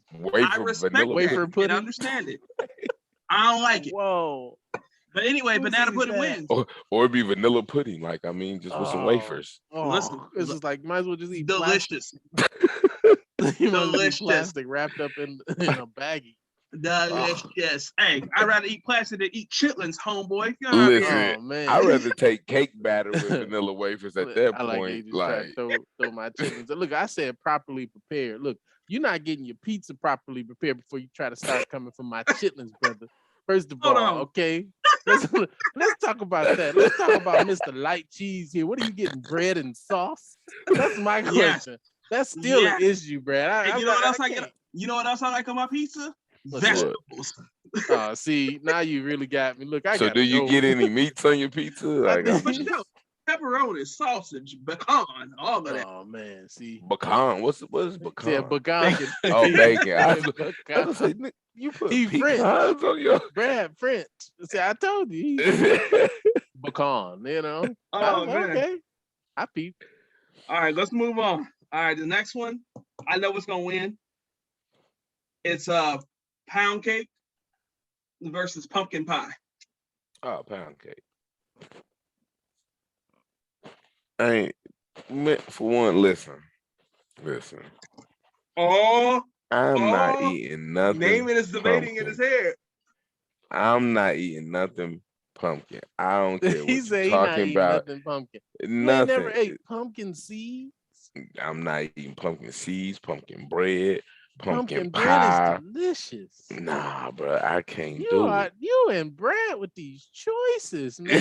I respect vanilla wafer that pudding. and understand it. I don't like it. Whoa. But anyway, Who banana sees pudding that? wins. Or it'd be vanilla pudding. Like, I mean, just with some wafers. Listen, This is like might as well just eat delicious. plastic. You must Delicious. eat plastic wrapped up in a baggie. Delicious. Hey, I'd rather eat plastic than eat chitlins, homeboy. You know what I mean? Listen, Oh man, I'd rather take cake batter with vanilla wafers at that I like point. they just try to throw my chitlins. Look, I said properly prepared. Look, you're not getting your pizza properly prepared before you try to start coming for my chitlins, brother. First of Hold all, on. okay, let's talk about that. Let's talk about Mr. Light Cheese here. What are you getting, bread and sauce? That's my question. Yes. That's still Yes. an issue, Brad. And you know what else I get? You know what else I like on my pizza? What's that? Vegetables. See, now you really got me. Look, So do you get any meats on your pizza? Like, But you know, pepperoni, sausage, pecan, all of that. Oh man, see, pecan. What is pecan? yeah, pecan. Oh, bacon. I was Pecan. gonna say, Nick, you put He pecans French. on your Brad French. See, I told you, pecan. You know. Oh man. Okay, I peep. All right, let's move on. All right, the next one, I know what's gonna win. It's pound cake versus pumpkin pie. Oh, pound cake. I ain't for one. Listen. Oh, I'm not eating nothing. Namon is debating in his head. I'm not eating nothing pumpkin. I don't care what you're talking about. Nothing pumpkin. Nothing. You ain't never ate pumpkin seeds? I'm not eating pumpkin seeds, pumpkin bread, pumpkin pie. Bread is delicious. Nah, bro, I can't do it. You and Brad with these choices, man.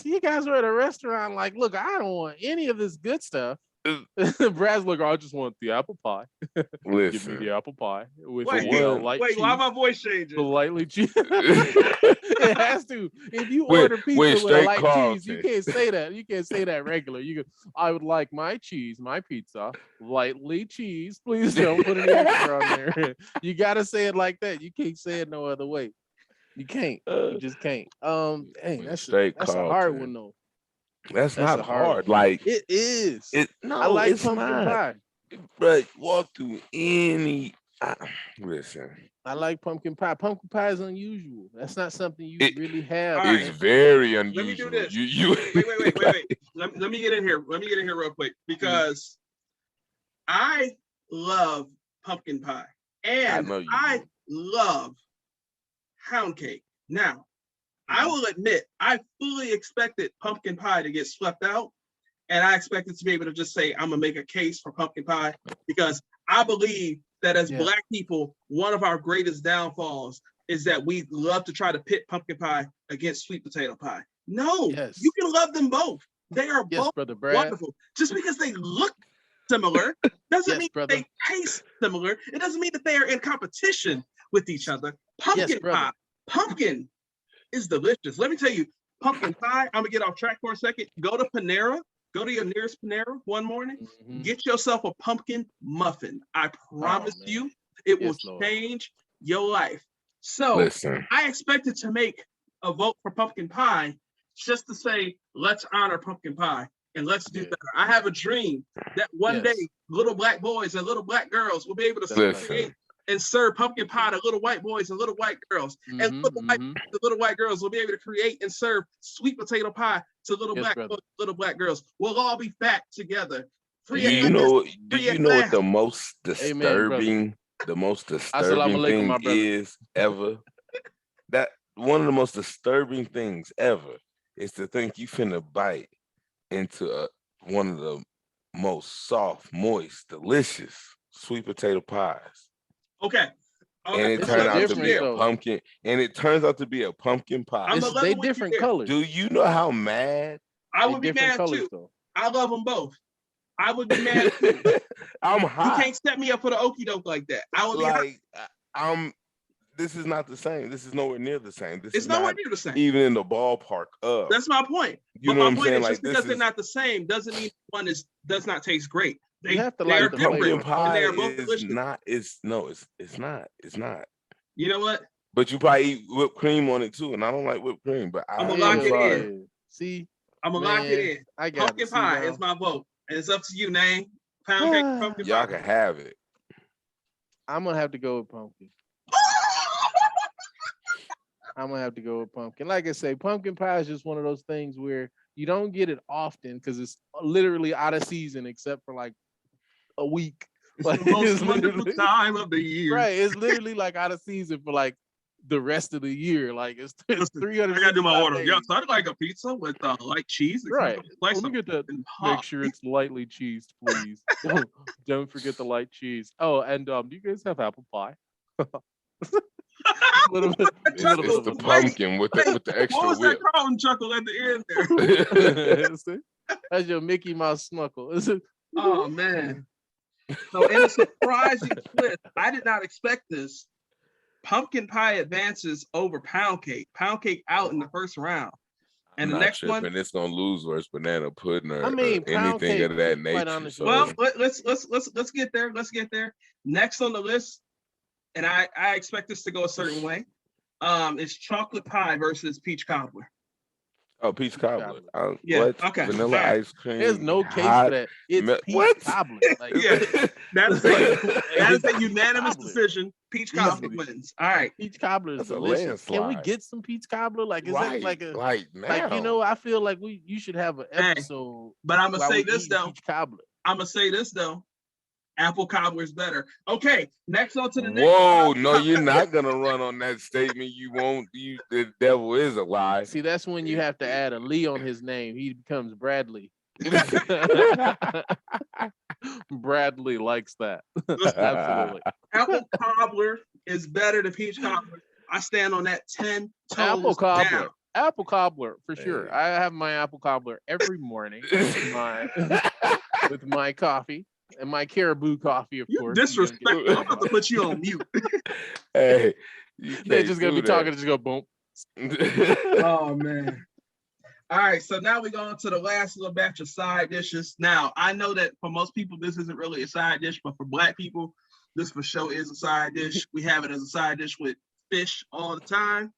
You guys are at a restaurant like, look, I don't want any of this good stuff. Brad's like, I just want the apple pie. Listen. Give me the apple pie. With Wait, cheese. why my voice changing? Lightly cheese. It has to. If you order pizza with a light cheese, you can't say that. You can't say that regular. You go, I would like my pizza, lightly cheese. Please don't put any extra on there. You gotta say it like that. You can't say it no other way. You can't. You just can't. Dang, that's a hard one though. That's not hard. Like it is. I like pumpkin pie. But walk through any. Listen. I like pumpkin pie. Pumpkin pie is unusual. That's not something you really have. It's very unusual. Let me do this. Wait. Let me get in here. Let me get in here real quick because I love pumpkin pie and I love pound cake. Now, I will admit, I fully expected pumpkin pie to get swept out, and I expected to be able to just say, I'm gonna make a case for pumpkin pie because I believe that as Black people, one of our greatest downfalls is that we love to try to pit pumpkin pie against sweet potato pie. No, you can love them both. They are both wonderful. Just because they look similar doesn't mean they taste similar. It doesn't mean that they are in competition with each other. Pumpkin pie, pumpkin is delicious. Let me tell you, pumpkin pie, I'm gonna get off track for a second. Go to Panera, go to your nearest Panera one morning, get yourself a pumpkin muffin. I promise you, it will change your life. So I expected to make a vote for pumpkin pie just to say, let's honor pumpkin pie and let's do better. I have a dream that one day little Black boys and little Black girls will be able to create and serve pumpkin pie to little white boys and little white girls. And the little white girls will be able to create and serve sweet potato pie to little Black boys, little Black girls. We'll all be fat together. Do you know what the most disturbing thing is ever? That one of the most disturbing things ever is to think you finna bite into one of the most soft, moist, delicious sweet potato pies. Okay. And it turns out to be a pumpkin. And it turns out to be a pumpkin pie. They different colors. Do you know how mad? I would be mad too. I love them both. I would be mad too. I'm hot. You can't set me up for the okie doke like that. I would be like, this is not the same. This is nowhere near the same. This It's is nowhere not near the same. even in the ballpark of. That's my point. You But know what my I'm point saying? is Like just because they're not the same doesn't mean one does not taste great. You have to they are like the different, flavor. pumpkin pie and they are both is delicious. not. It's not. You know what? But you probably eat whipped cream on it too, and I don't like whipped cream. But I'm gonna I'm lock it sorry. in. See, I'm gonna lock it man, in. I got Pumpkin pie is my vote, and it's up to you, Name. Pound cake, pumpkin Y'all pie. can have it. I'm gonna have to go with pumpkin. I'm gonna have to go with pumpkin. Like I say, pumpkin pie is just one of those things where you don't get it often because it's literally out of season except for like a week. It's Like, the most it's wonderful literally- time of the year. Right, it's literally like out of season for like the rest of the year. Like it's Listen, 300. I gotta do my order. Yo, so I'd like a pizza with light cheese. Right. Like Let me get that. and Make pop. sure it's lightly cheesed, please. Don't forget the light cheese. Oh, and do you guys have apple pie? Little bit, It's little bit of the a- pumpkin with the What extra was whip. that Carlton chuckle at the end there? See? That's your Mickey Mouse snuckle. Is it? Oh man. So in a surprising twist, I did not expect this. Pumpkin pie advances over pound cake. Pound cake out in the first round. And I'm the not next tripping. one. It's gonna lose versus banana pudding or, I mean, or pound anything cake, of that quite nature. honestly. So Well, let's get there. Let's get there. Next on the list, and I expect this to go a certain way. Is chocolate pie versus peach cobbler. peach cobbler. Yeah, What? okay. Vanilla All right. ice cream. There's no case hot for that. It's peach what? cobbler. Like, Yeah. That is It's a unanimous cobbler. decision. Peach cobbler Easily. wins. All right. Peach cobbler is That's a delicious. Can we landslide. get some peach cobbler? Like, is that like a like now. like you know? I feel like you should have an Hey, episode. But I'm gonna while say we this eating though. peach cobbler. I'm gonna say this though. Apple cobbler is better. Okay. Next on to the next. Whoa, no, you're not gonna run on that statement. You won't. The devil is a lie. See, that's when you have to add a Lee on his name. He becomes Bradley. Bradley likes that. Absolutely. Apple cobbler is better than peach cobbler. I stand on that 10 toes Apple cobbler. down. Apple cobbler for sure. Hey. I have my apple cobbler every morning with my coffee and my caribou coffee, of You course. disrespectful. I'm about to put you on mute. Hey, They're just gonna be talking and just go boom. Oh man. All right, so now we go on to the last little batch of side dishes. Now, I know that for most people, this isn't really a side dish, but for Black people, this for sure is a side dish. We have it as a side dish with fish all the time,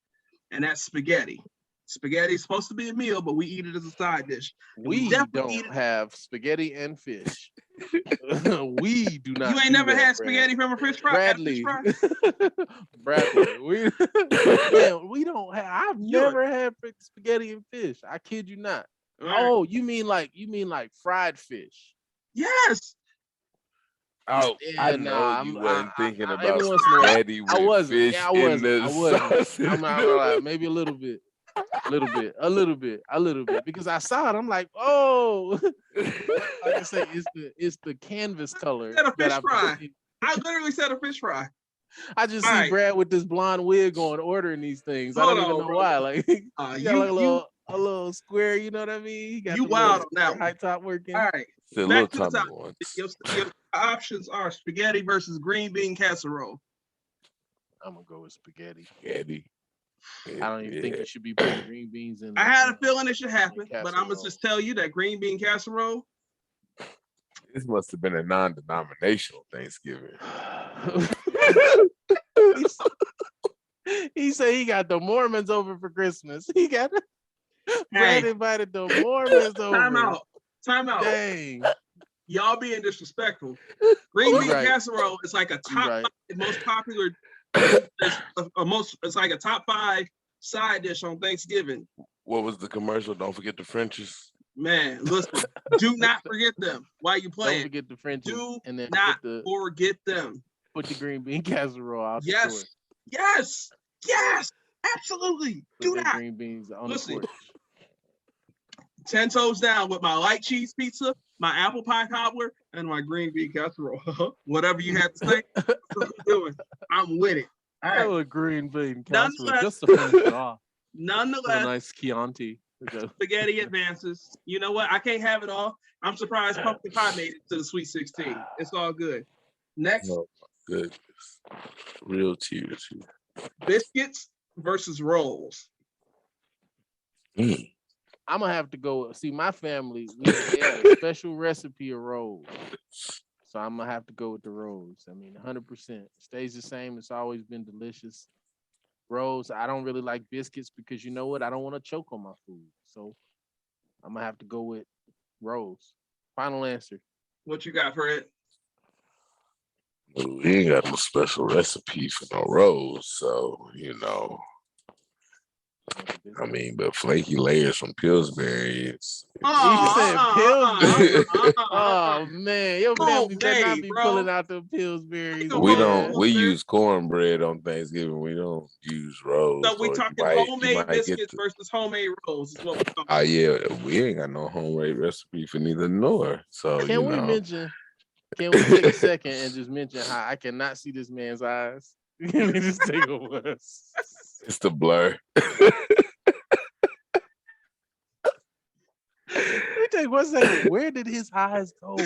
and that's spaghetti. Spaghetti is supposed to be a meal, but we eat it as a side dish. We definitely eat don't it. have spaghetti and fish. We do not. You ain't do never that, had Brad. spaghetti from a fish fry? Bradley. Fish fry? Bradley. We don't have. I've never had spaghetti and fish. I kid you not. All right. Oh, you mean like fried fish? Yes. Oh, Yeah, I nah, know you I'm- wasn't I- thinking I- about every once in a while- spaghetti with I wasn't. fish Yeah, I in wasn't. the I wasn't. sausage. I'm not gonna lie. Maybe a little bit. A little bit. Because I saw it. I'm like, oh. Like I say, it's the canvas color. Is that a fish I've fry? seen. I literally said a fish fry. I just All see right. Brad with this blonde wig on ordering these things. I Hold don't even on, know bro. why. Like he got You- like a little square, you know what I mean? He got You the wild little on that square high top working. All right. The Back little to the tummy top. ones. Your options are spaghetti versus green bean casserole. I'm gonna go with spaghetti. Spaghetti. I don't even think you should be putting green beans in. I had a feeling it should happen, but I'm gonna casserole. just tell you that green bean casserole. This must have been a non-denominational Thanksgiving. He said he got the Mormons over for Christmas. He got Brad Hey. invited the Mormons over. Time out. Time out. Dang. Y'all being disrespectful. Green bean Right. casserole is like a top Right. five, most popular. It's like a top 5 side dish on Thanksgiving. What was the commercial? Don't forget the Frenchies. Man, listen, do not forget them while you Don't playing. forget the Frenchies. Do and then not put forget them. the green bean casserole out the Yes, door. yes, yes, absolutely. Put Do the not. green beans on Listen. the porch. 10 toes down with my light cheese pizza, my apple pie cobbler, and my green bean casserole. Whatever you have to say, I'm doing. I'm with it. All right. Oh, a green bean casserole Nonetheless- just to finish it off. With a Nonetheless, nice Chianti. Okay. spaghetti advances. You know what? I can't have it all. I'm surprised pumpkin pie made it to the Sweet 16. It's all good. Next, Oh my goodness. Real tears. biscuits versus rolls. Mm. I'm gonna have to go. See, my family, they had a special recipe of rolls, so I'm gonna have to go with the rolls. I mean, 100% stays the same. It's always been delicious. Rolls. I don't really like biscuits because you know what? I don't want to choke on my food, so I'm gonna have to go with rolls. Final answer. What you got, Fred? We ain't got no special recipe for no rolls, so I mean, but flaky layers from Pillsbury is. You said Pillsbury. Oh, Man, your family better not be pulling out the Pillsburies. We use cornbread on Thanksgiving. We don't use rolls. So we talking homemade biscuits versus homemade rolls is what we're talking. Yeah, we ain't got no homemade recipe for neither nor. So can we take a second and just mention how I cannot see this man's eyes? Let me just take a look. It's the blur. Let me take 1 second. Where did his eyes go?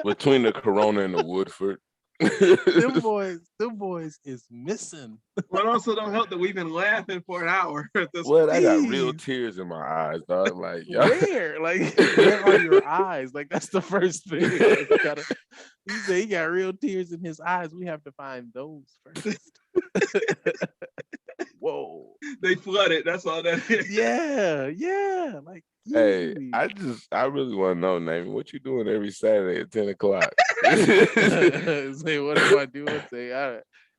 Between the Corona and the Woodford. them boys is missing. But also don't help that we've been laughing for an hour at this. Well, I got real tears in my eyes, dog. Like, where? Like, where are your eyes? Like, that's the first thing. He said he got real tears in his eyes. We have to find those first. Whoa. They flooded. That's all that is. Yeah. Like, hey, I really want to know, Namon, what you doing every Saturday at 10 o'clock? Say, what am I doing? Say,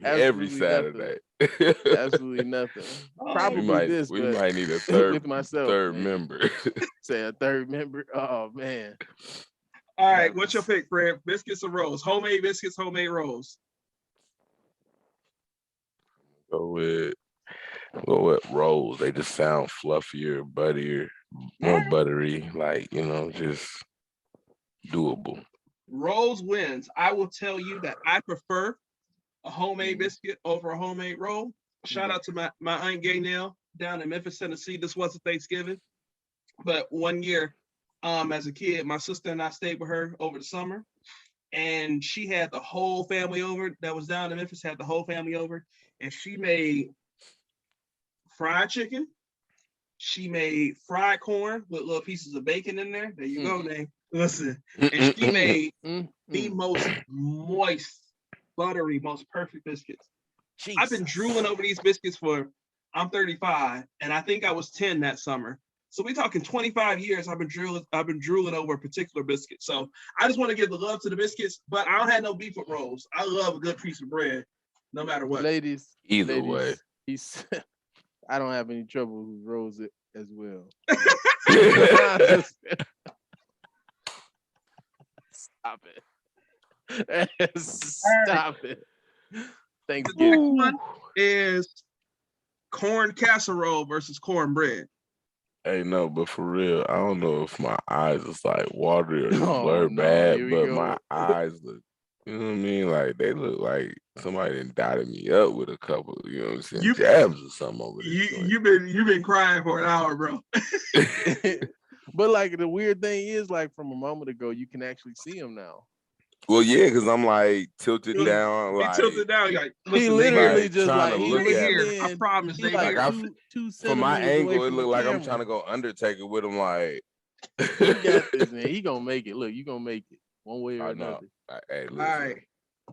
every Saturday. Nothing. Absolutely nothing. Probably we might need a third member. Say a third member. Oh man. All right, what's your pick, Fred? Biscuits or rolls? Homemade biscuits, homemade rolls. Go with rolls. They just sound fluffier, buttier, more buttery, like, just doable. Rolls wins. I will tell you that I prefer a homemade biscuit over a homemade roll. Shout out to my Aunt Gaynell down in Memphis, Tennessee. This wasn't Thanksgiving, but one year, as a kid, my sister and I stayed with her over the summer, and she had the whole family over that was down in Memphis, had the whole family over, and she made fried chicken. She made fried corn with little pieces of bacon in there. There you go, Nate. Listen. And she made the most moist, buttery, most perfect biscuits. Jesus. I've been drooling over these biscuits I'm 35, and I think I was 10 that summer. So we're talking 25 years. I've been drooling over a particular biscuit. So I just want to give the love to the biscuits, but I don't have no beef with rolls. I love a good piece of bread, no matter what. Ladies, way. I don't have any trouble with rolls as well. Stop it. Stop it. Thanks. The next one is corn casserole versus cornbread. Hey, no, but for real, I don't know if my eyes is like watery or blur bad, but my eyes look, you know what I mean? Like, they look like somebody done dotted me up with a couple, you know what I'm saying, jabs or something over there. You've been crying for an hour, bro. But like the weird thing is, like from a moment ago, you can actually see him now. Well, yeah, because I'm like tilted down. He tilted down. Like, he literally just like he look here. I promise. They like two from my angle, it looked like I'm trying to go Undertaker with him. Like, he got this, man. He gonna make it. Look, you gonna make it one way or another. Hey, all right,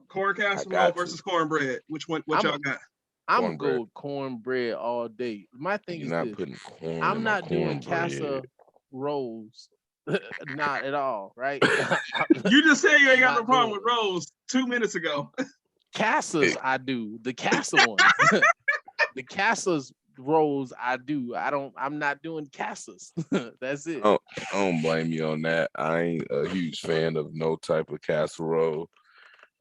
corn casserole versus cornbread. Which one? What y'all got? I'm gonna go with cornbread all day. My thing is not this. Putting corn. I'm not doing casserole rolls. Not at all, right? You just said you ain't got no problem with rolls 2 minutes ago. Cassas, I do. The Cassa ones. The Cassa's rolls, I do. I'm not doing Cassas. That's it. I don't blame you on that. I ain't a huge fan of no type of casserole.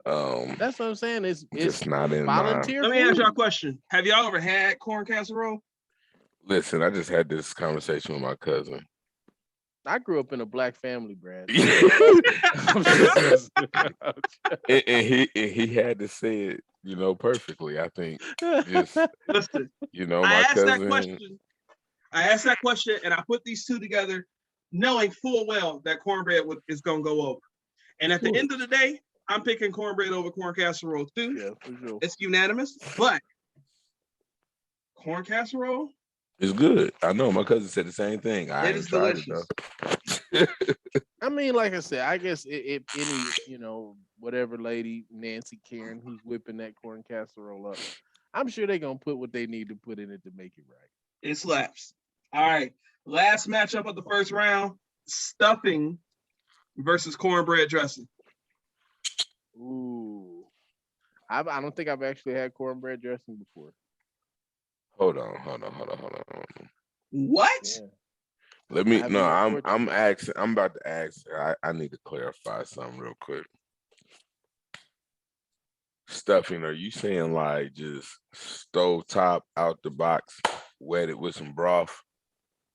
That's what I'm saying. It's not in volunteer. Let me ask y'all a question. Have y'all ever had corn casserole? Listen, I just had this conversation with my cousin. I grew up in a black family, Brad. and he had to say it, perfectly. I think. Just, listen, my cousin. I asked that question, and I put these two together, knowing full well that cornbread is gonna go over. And at the end of the day, I'm picking cornbread over corn casserole too. Yeah, for sure. It's unanimous. But corn casserole. It's good. I know. My cousin said the same thing. I It ain't is tried delicious. it though. I mean, like I said, I guess if any, whatever lady, Nancy, Karen, who's whipping that corn casserole up, I'm sure they're gonna put what they need to put in it to make it right. It slaps. All right. Last matchup of the first round: stuffing versus cornbread dressing. Ooh, I don't think I've actually had cornbread dressing before. Hold on. What? Yeah. Let I me. haven't No, had I'm. pork I'm chop. asking. I'm about to ask. I need to clarify something real quick. Stuffing. Are you saying like just stovetop out the box, wet it with some broth?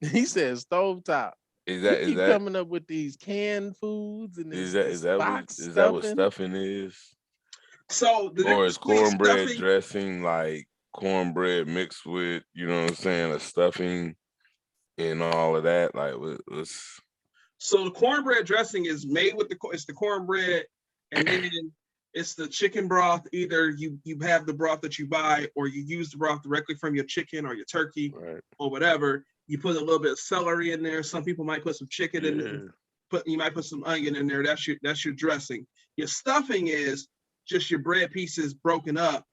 He said stovetop. Is You that is keep that coming up with these canned foods and is this that what box is that what stuffing. stuffing is? So the Or difference is between cornbread stuffing. dressing like cornbread mixed with, you know what I'm saying, a stuffing and all of that? Like what's So the cornbread dressing is made with it's the cornbread, and then it's the chicken broth. Either you have the broth that you buy, or you use the broth directly from your chicken or your turkey right? or whatever. You put a little bit of celery in there. Some people might put some chicken in there. You might put some onion in there. That's your dressing. Your stuffing is just your bread pieces broken up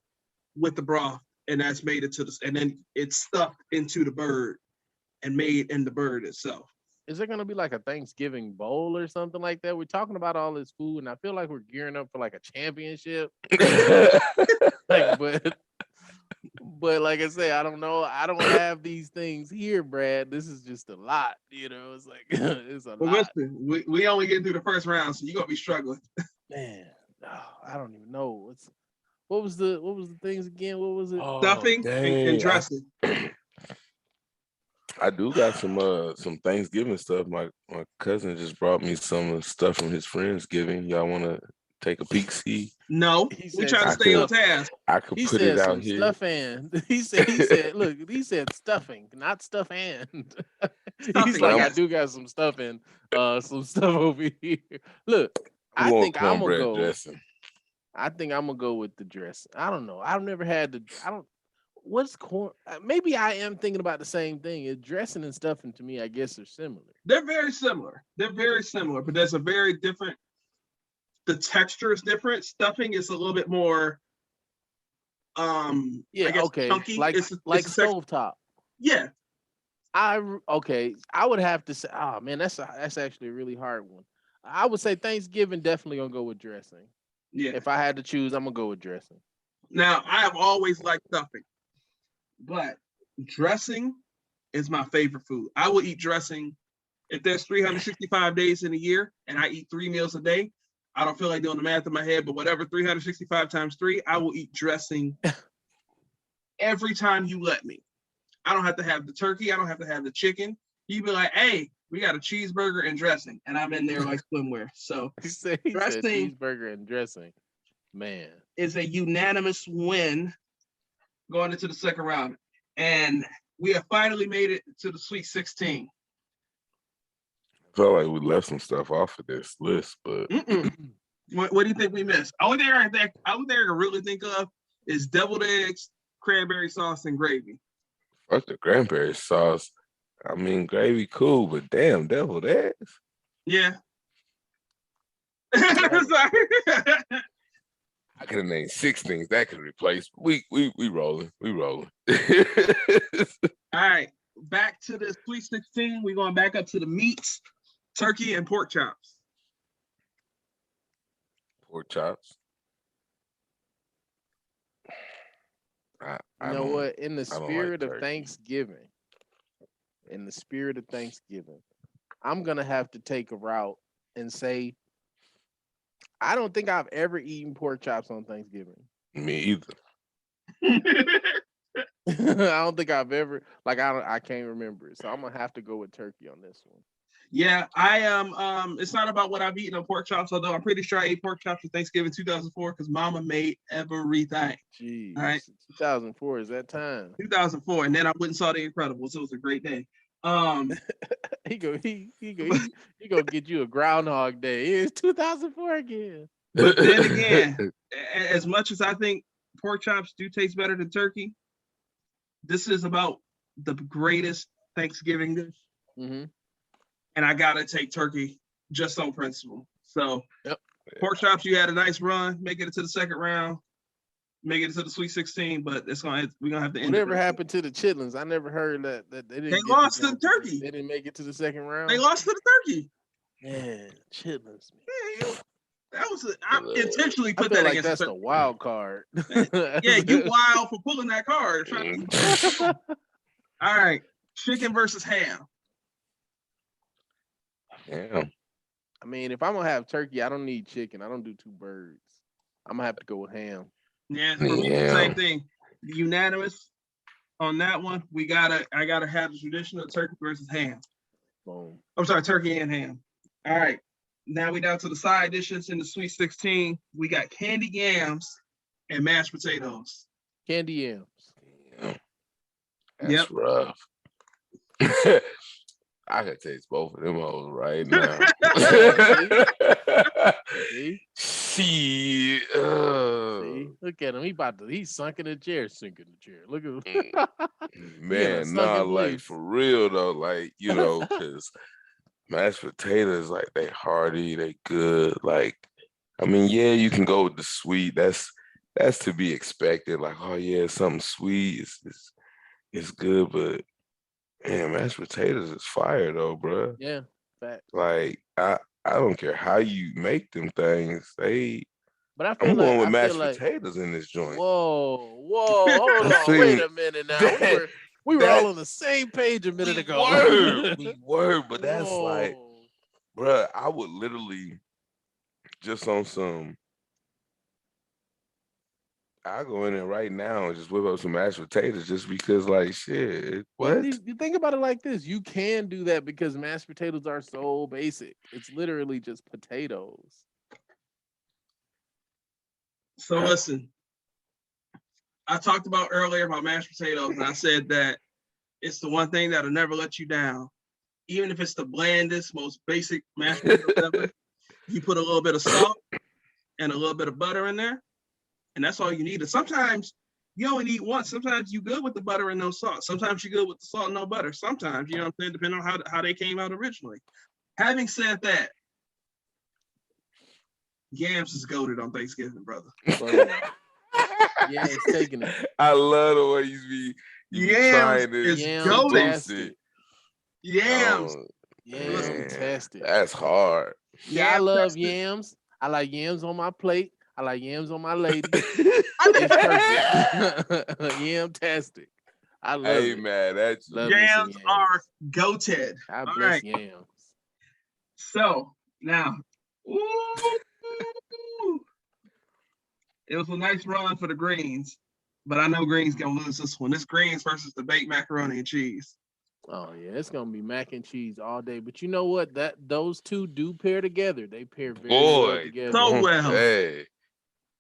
with the broth, and that's made into this, and then it's stuffed into the bird and made in the bird itself. Is there gonna be like a Thanksgiving bowl or something like that? We're talking about all this food, and I feel like we're gearing up for like a championship. Like, but like I say, I don't know. I don't have these things here, Brad. This is just a lot. It's like it's a But lot. listen, we only get through the first round, so you're gonna be struggling. Man, I don't even know. What was the things again? What was it? Stuffing and Dang. dressing. I do got some Thanksgiving stuff. My cousin just brought me some stuff from his Friendsgiving. Y'all wanna take a peek see? No, He we said try to some stay on stuff. task. I could He put it said out some here. stuff and he said, look, he said stuffing, not stuff and. He's Stuffing, like, I yes. do got some stuffing, some stuff over here. Look, I'm I going think I'm gonna cornbread go. dressing. I think I'm gonna go with the dress. I don't know. I've never had the. I don't. What's corn? Maybe I am thinking about the same thing. Dressing and stuffing to me, I guess, are similar. They're very similar. But there's a very different. The texture is different. Stuffing is a little bit more. Yeah. I guess Okay. chunky. Like It's stovetop. yeah. I would have to say, oh man, that's actually a really hard one. I would say Thanksgiving definitely gonna go with dressing. Yeah. If I had to choose, I'm gonna go with dressing. Now I have always liked stuffing, but dressing is my favorite food. I will eat dressing if there's 365 days in a year and I eat 3 meals a day. I don't feel like doing the math in my head, but whatever 365 times 3, I will eat dressing every time you let me. I don't have to have the turkey. I don't have to have the chicken. You be like, hey, we got a cheeseburger and dressing, and I'm in there like swimwear. So He said dressing cheeseburger and dressing. Man, is a unanimous win going into the second round, and we have finally made it to the Sweet 16. I felt like we left some stuff off of this list, but What do you think we missed? Only thing I can really think of is deviled eggs, cranberry sauce, and gravy. fuck the cranberry sauce. I mean, gravy cool, but damn, deviled eggs. Yeah. Sorry. I could have named 6 things that could replace. We rolling. We rolling. All right. Back to the Sweet 16. We're going back up to the meats, turkey, and pork chops. Pork chops. you know what? In the I don't like spirit of turkey. Thanksgiving, I'm gonna have to take a route and say I don't think I've ever eaten pork chops on Thanksgiving. Me either. I don't think I've ever I can't remember it. So I'm gonna have to go with turkey on this one. Yeah, I am. It's not about what I've eaten on pork chops, although I'm pretty sure I ate pork chops for Thanksgiving 2004 because Mama made everything. Jeez, all right, 2004 is that time. 2004, and then I went and saw The Incredibles. It was a great day. He gonna get you a Groundhog Day. It's 2004 again. But then again, as much as I think pork chops do taste better than turkey, this is about the greatest Thanksgiving dish, Mm-hmm. and I gotta take turkey just on principle. So, Yep. pork chops, you had a nice run, make it to the second round, make it to the Sweet 16, but we're gonna have to end. Whatever happened to the Chitlins? I never heard that they didn't. They lost to the turkey. They didn't make it to the second round. They lost to the turkey. Man, Chitlins. Yeah, that was I intentionally put I feel that like against that's the wild card. Yeah, you wild for pulling that card. All right, chicken versus ham. Damn. I mean, if I'm gonna have turkey, I don't need chicken. I don't do two birds. I'm gonna have to go with ham. Yeah, for me, same thing. Unanimous on that one. I gotta have the traditional turkey versus ham. Boom. I'm sorry, turkey and ham. All right. Now we down to the side dishes in the Sweet 16. We got candied yams and mashed potatoes. Candy yams. Yeah. That's rough. I could taste both of them hoes right now. See? See, Look at him. He's sunk in the chair, sinking the chair. Look at him. man, nah, like for real though, like, you know, because mashed potatoes, like they hearty, they good. Like, I mean, yeah, you can go with the sweet. That's to be expected. Like, oh yeah, something sweet is good, but man, mashed potatoes is fire though, bro. Yeah, fact. Like, I don't care how you make them things. But I feel I'm going with I mashed feel potatoes in this joint. Whoa, hold on, wait a minute now. We were all on the same page a minute ago. We were, but that's like, bruh, I would literally just on some. I'll go in there right now and just whip up some mashed potatoes just because, like, shit. What? You think about it like this. You can do that because mashed potatoes are so basic. It's literally just potatoes. So listen, I talked about earlier about mashed potatoes, and I said that it's the one thing that'll never let you down. Even if it's the blandest, most basic mashed potatoes ever, you put a little bit of salt and a little bit of butter in there, and that's all you need. And sometimes you only need one. Sometimes you good with the butter and no salt. Sometimes you good with the salt and no butter. Sometimes, you know what I'm saying, depending on how they came out originally. Having said that, yams is goated on Thanksgiving, brother. Yeah, it's taking it. I love the way you be trying to seduce it. Yams. Yams fantastic. That's hard. Yeah, I love yams. I like yams on my plate. I like yams on my lady. Yam-tastic. I love it. Hey, man, that's yams are goated. I bless yams. So now, it was a nice run for the greens, but I know greens gonna lose this one. This greens versus the baked macaroni and cheese. Oh yeah, it's gonna be mac and cheese all day. But you know what? Those two do pair together. They pair very well together. So well. Hey.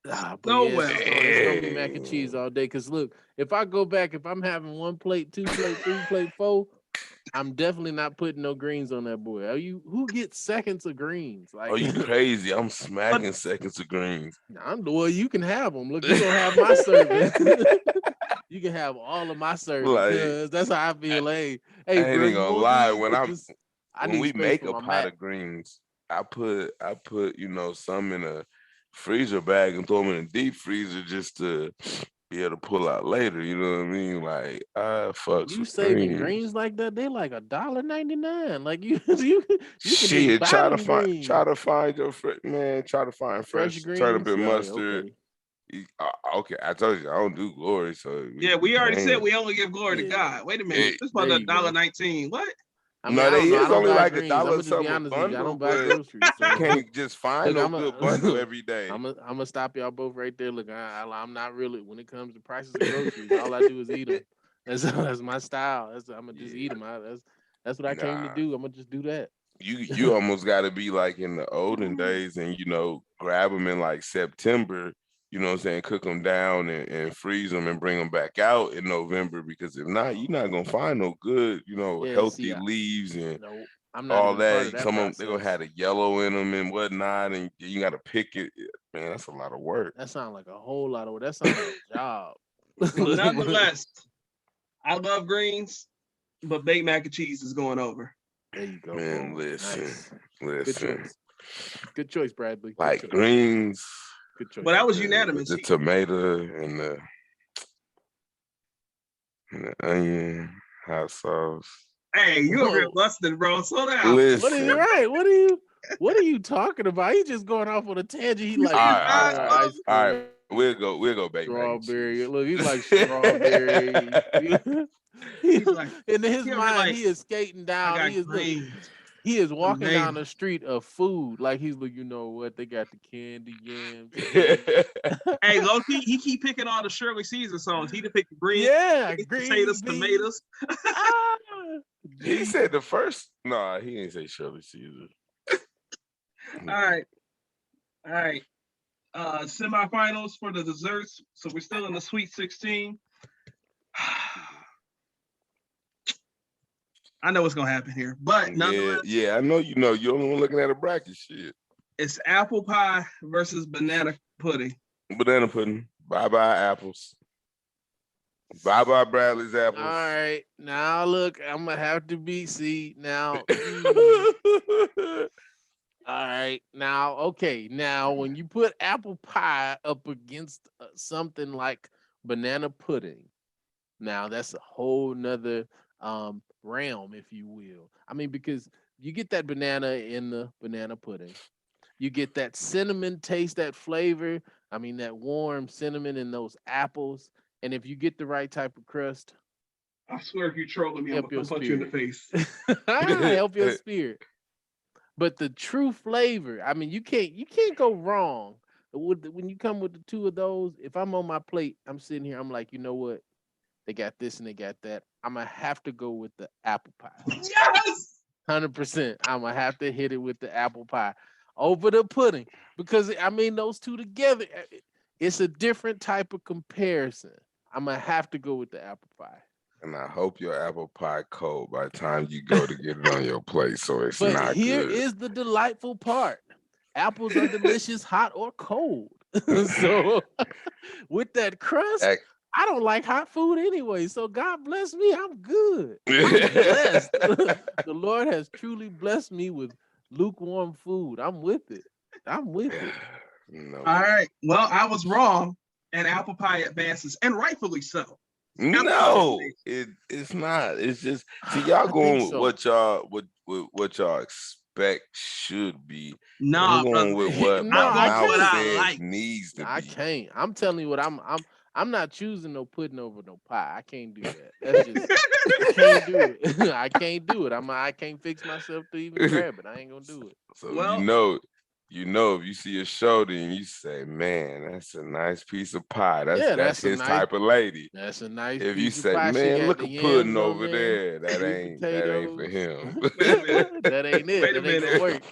It's gonna be mac and cheese all day. Cause look, if I go back, if I'm having 1 plate, 2 plate, 3 plate, 4, I'm definitely not putting no greens on that boy. Who gets seconds of greens? Like, you crazy? I'm smacking seconds of greens. Well, you can have them. Look, you gonna have my serving. You can have all of my serving because that's how I feel. Hey, I ain't bro, gonna lie. When we make a pot of greens, I put some in a freezer bag and throw them in a deep freezer just to be able to pull out later. You know what I mean? Like, I fuck. You saving greens like that? They like $1.99. Like you shit. Try to find your man. Try to find fresh turnip and mustard. Okay, I told you I don't do glory. So yeah, we already said we only give glory to God. Wait a minute, this was $1.19. What? I mean, they is only like greens. $1 something a bundle. I don't buy groceries. So. You can't just find no good bundle every day. I'm gonna stop y'all both right there. Look, I'm not really, when it comes to prices of groceries, all I do is eat them. That's my style. I'm gonna just eat them. That's what I came to do. I'm gonna just do that. You almost got to be like in the olden days and grab them in like September. You know what I'm saying? Cook them down and freeze them and bring them back out in November, because if not, you're not gonna find no good, healthy leaves and all that. Some of them, they're gonna have the yellow in them and whatnot, and you gotta pick it. Man, that's a lot of work. That sounds like a whole lot of work. That sounds like a job. Nonetheless, I love greens, but baked mac and cheese is going over. There you go. Man, boom. listen, Nice. listen. Good choice, Bradley. Good Like choice. greens. Good choice. But that was unanimous. The tomato and the onion, hot sauce. Hey, you over here busting, bro. Slow down. Listen. What are you right? What are you talking about? He just going off on a tangent. He like all right. We'll go baked mac and strawberry. cheese. Look, he's like strawberry. He's like, in his mind, like, he is skating down. I got greens. He is walking down Tomato. the street of food. Like he's like, you know what? They got the candy yams. Hey, Loki, he keep picking all the Shirley Caesar songs. He done picked the greens, green potatoes, beans. tomatoes. He said the first. No, he didn't say Shirley Caesar. All right. Semifinals for the desserts. So we're still in the Sweet 16. I know what's gonna happen here, but nonetheless, I know you know. You're only one looking at a bracket. Shit. It's apple pie versus banana pudding. Banana pudding. Bye apples. Bye Bradley's apples. All right, now look, I'm gonna have to be now. All right, now okay, now when you put apple pie up against something like banana pudding, now that's a whole nother realm, if you will. I mean, because you get that banana in the banana pudding, you get that cinnamon taste, that flavor. I mean, that warm cinnamon in those apples. And if you get the right type of crust, I swear, if you're trolling me, I'm help gonna your punch you in the face. help your spirit. But the true flavor, I mean, you can't go wrong when you come with the two of those. If I'm on my plate, I'm sitting here, I'm like, you know what? They got this and they got that. I'm gonna have to go with the apple pie. Yes, 100%. I'm gonna have to hit it with the apple pie over the pudding because I mean those two together, it's a different type of comparison. I'm gonna have to go with the apple pie. And I hope your apple pie cold by the time you go to get it on your plate, so it's but not here good. is the delightful part: apples are delicious, hot or cold. So with that crust, I don't like hot food anyway. So God bless me, I'm good. I'm blessed. The Lord has truly blessed me with lukewarm food. I'm with it. No. All right. Well, I was wrong, and apple pie advances, and rightfully so. No, it's not. It's just y'all going with what y'all expect should be. Nah, I'm going with what my mouth says like. Needs to be. I can't. I'm telling you what I'm not choosing no pudding over no pie. I can't do that. That's just I can't do it. I can't do it. I can't fix myself to even grab it. I ain't gonna do it. So you know, if you see a shoulder and you say, "Man, that's a nice piece of pie." That's his type of lady. That's a nice. If you piece say, of pie, "Man, look at pudding over there," that ain't for him. That ain't it. Wait a that ain't minute. Gonna work.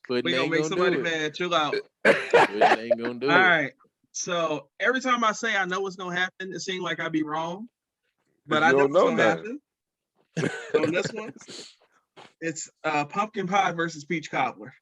We gonna make somebody mad. Chill out. It ain't gonna do it. All right. So every time I say I know what's gonna happen, it seems like I be wrong, but I know what's gonna happen. On this one, it's pumpkin pie versus peach cobbler.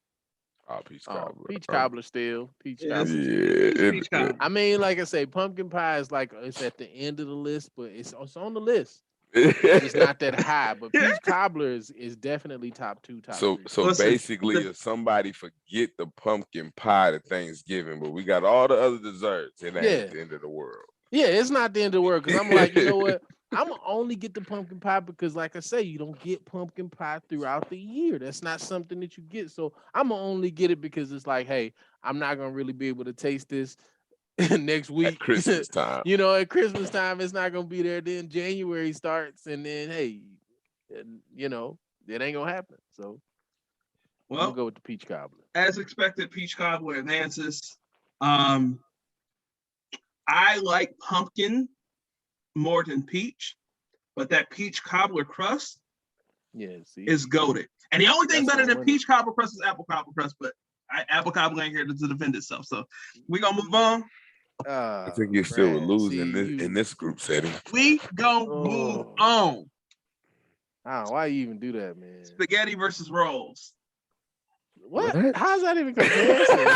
Oh, peach cobbler. Peach cobbler still. Peach cobbler. Yeah, peach cobbler. I mean, like I say, pumpkin pie is like it's at the end of the list, but it's on the list. It's not that high, but peach cobbler is definitely top 2, top 3. So basically, if somebody forget the pumpkin pie to Thanksgiving, but we got all the other desserts, it ain't the end of the world. Yeah, it's not the end of the world because I'm like, you know what? I'm gonna only get the pumpkin pie because, like I say, you don't get pumpkin pie throughout the year. That's not something that you get. So I'm gonna only get it because it's like, hey, I'm not gonna really be able to taste this next week. At Christmas time. You know, at Christmas time, it's not gonna be there. Then January starts, and then hey, you know, it ain't gonna happen. So we'll go with the peach cobbler. As expected, peach cobbler advances. I like pumpkin more than peach, but that peach cobbler crust is goated. And the only thing better than peach cobbler crust is apple cobbler crust, but apple cobbler ain't here to defend itself. So we gonna move on. I think you still would lose in this group setting. We gonna move on. Why you even do that, man? Spaghetti versus rolls. What? How's that even comparison?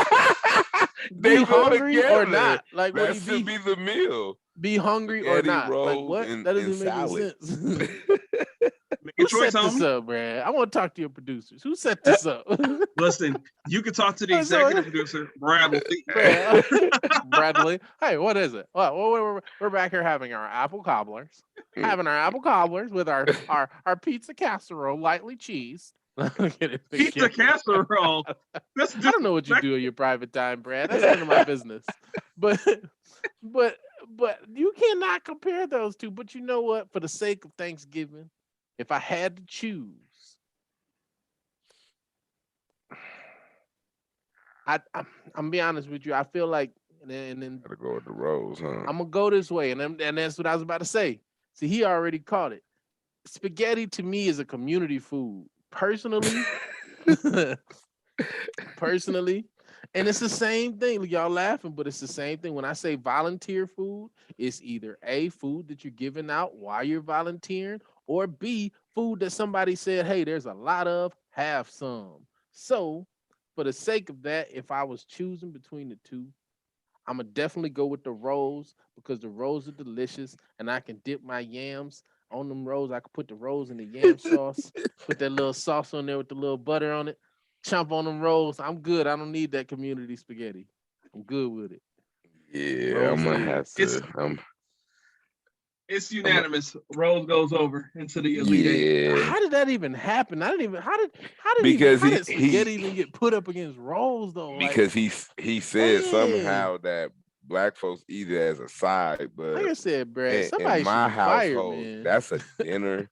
Be They go hungry or together. not? Like, That would he should be the meal. be hungry or Spaghetti, not? Like, rolls, what? and That doesn't make any salad. sense. Make a Who choice, set this homie. up, Brad? I want to talk to your producers. Who set this up? Listen, you can talk to the So- executive producer, Bradley. Brad- Bradley. Hey, what is it? Well, we're back here having our apple cobblers, with our pizza casserole, lightly cheesed. Pizza casserole. That's I don't know what you do in your private time, Brad. That's none of my business. But you cannot compare those two. But you know what? For the sake of Thanksgiving, if I had to choose, I'm be honest with you. I feel like, and then Gotta go with the rolls, huh? I'm gonna go this way, and that's what I was about to say. See, he already caught it. Spaghetti to me is a community food, personally. And it's the same thing. Y'all laughing, but it's the same thing. When I say volunteer food, it's either A, food that you're giving out while you're volunteering, or B, food that somebody said, hey, there's a lot of, have some. So for the sake of that, if I was choosing between the two, I'm gonna definitely go with the rolls because the rolls are delicious, and I can dip my yams on them rolls. I could put the rolls in the yam sauce, put that little sauce on there with the little butter on it, chomp on them rolls. I'm good. I don't need that community spaghetti. I'm good with it. Yeah, Rolls I'm gonna it have is. to. It's unanimous. Rose goes over into the Elite Eight. Yeah, How did that even happen? I didn't even. How did Because how he- did spaghetti even get put up against rolls though? Like, because he said man. somehow that black folks eat it as a side, but like I said, Brad, in somebody my should be fired, household, man. that's a dinner.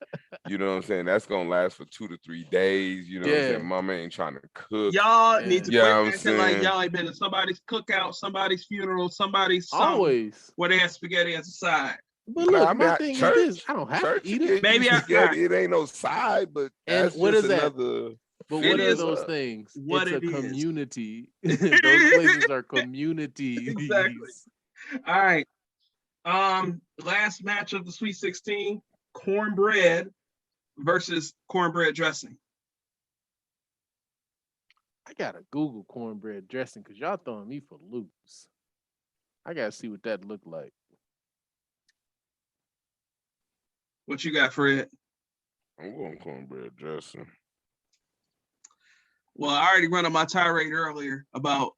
You know what I'm saying? That's gonna last for 2 to 3 days. You know what I'm Yeah. saying? Mama ain't trying to cook. Y'all Yeah. need to Yeah, quit I'm acting like saying. y'all ain't been to somebody's cookout, somebody's funeral, somebody's something Always. where they have spaghetti as a side. But look, I mean, my thing is this: I don't have church to eat give it. you Maybe I- spaghetti. It ain't no side, but And that's what just is that? another. But It what are is those things? what it's it a is. community. Those places are communities. Exactly. All right. Last match of the Sweet 16, cornbread versus cornbread dressing. I gotta Google cornbread dressing because y'all throwing me for loops. I gotta see what that looked like. What you got, Fred? I'm going cornbread dressing. Well, I already run on my tirade earlier about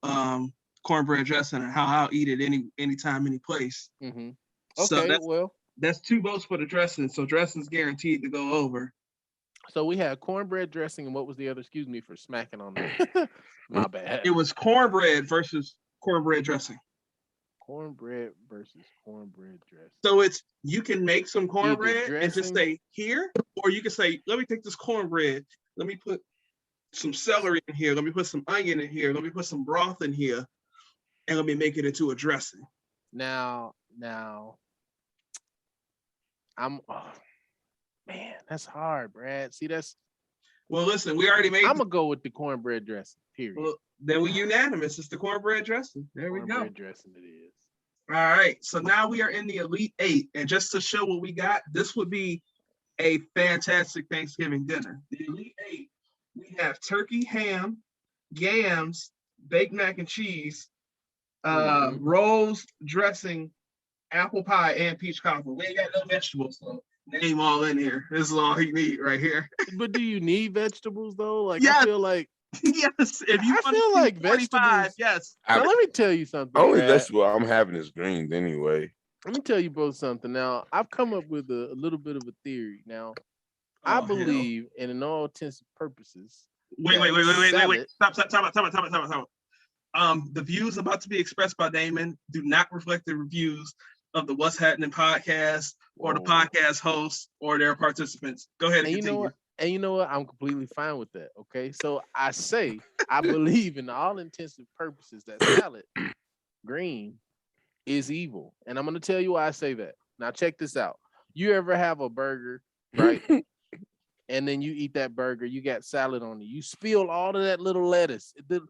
cornbread dressing and how I'll eat it anytime, any place. Mm-hmm. So Okay, well, that's 2 votes for the dressing. So dressing's guaranteed to go over. so we had cornbread dressing, and what was the other? Excuse me for smacking on that. My bad. It was cornbread versus cornbread dressing. Cornbread versus cornbread dressing. So it's you can make some cornbread and just dressing- say here, or you can say, let me take this cornbread, let me put some celery in here, let me put some onion in here, let me put some broth in here, and let me make it into a dressing. Now, I'm. Oh, man, that's hard, Brad. See, that's. Well, listen, we already made. I'm gonna go with the cornbread dressing. Period. Well, then we unanimous. It's the cornbread dressing. There we go. Cornbread dressing it is. All right. So now we are in the Elite Eight. And just to show what we got, this would be a fantastic Thanksgiving dinner. The Elite Eight, we have turkey, ham, yams, baked mac and cheese, rolls, dressing, apple pie, and peach cobbler. We ain't got no vegetables, so name all in here. This is all you need right here. But do you need vegetables though? Like Yes. I feel like Yes. If you I want feel to like 45, vegetables- yes. now, let me tell you something. Only Brad. vegetable I'm having is greens anyway. Let me tell you both something. Now, I've come up with a little bit of a theory. Now, I Oh, hell. believe, and in all intents and purposes, Wait. salad- Stop. The views about to be expressed by Damon do not reflect the reviews of the Whus Hattnin podcast or the Whoa. podcast hosts or their participants. Go ahead and And you continue. know what? And you know what? I'm completely fine with that. Okay. So I say I believe in all intents and purposes that salad, green, is evil. And I'm gonna tell you why I say that. Now check this out. You ever have a burger, right? And then you eat that burger, you got salad on it. You spill all of that little lettuce, the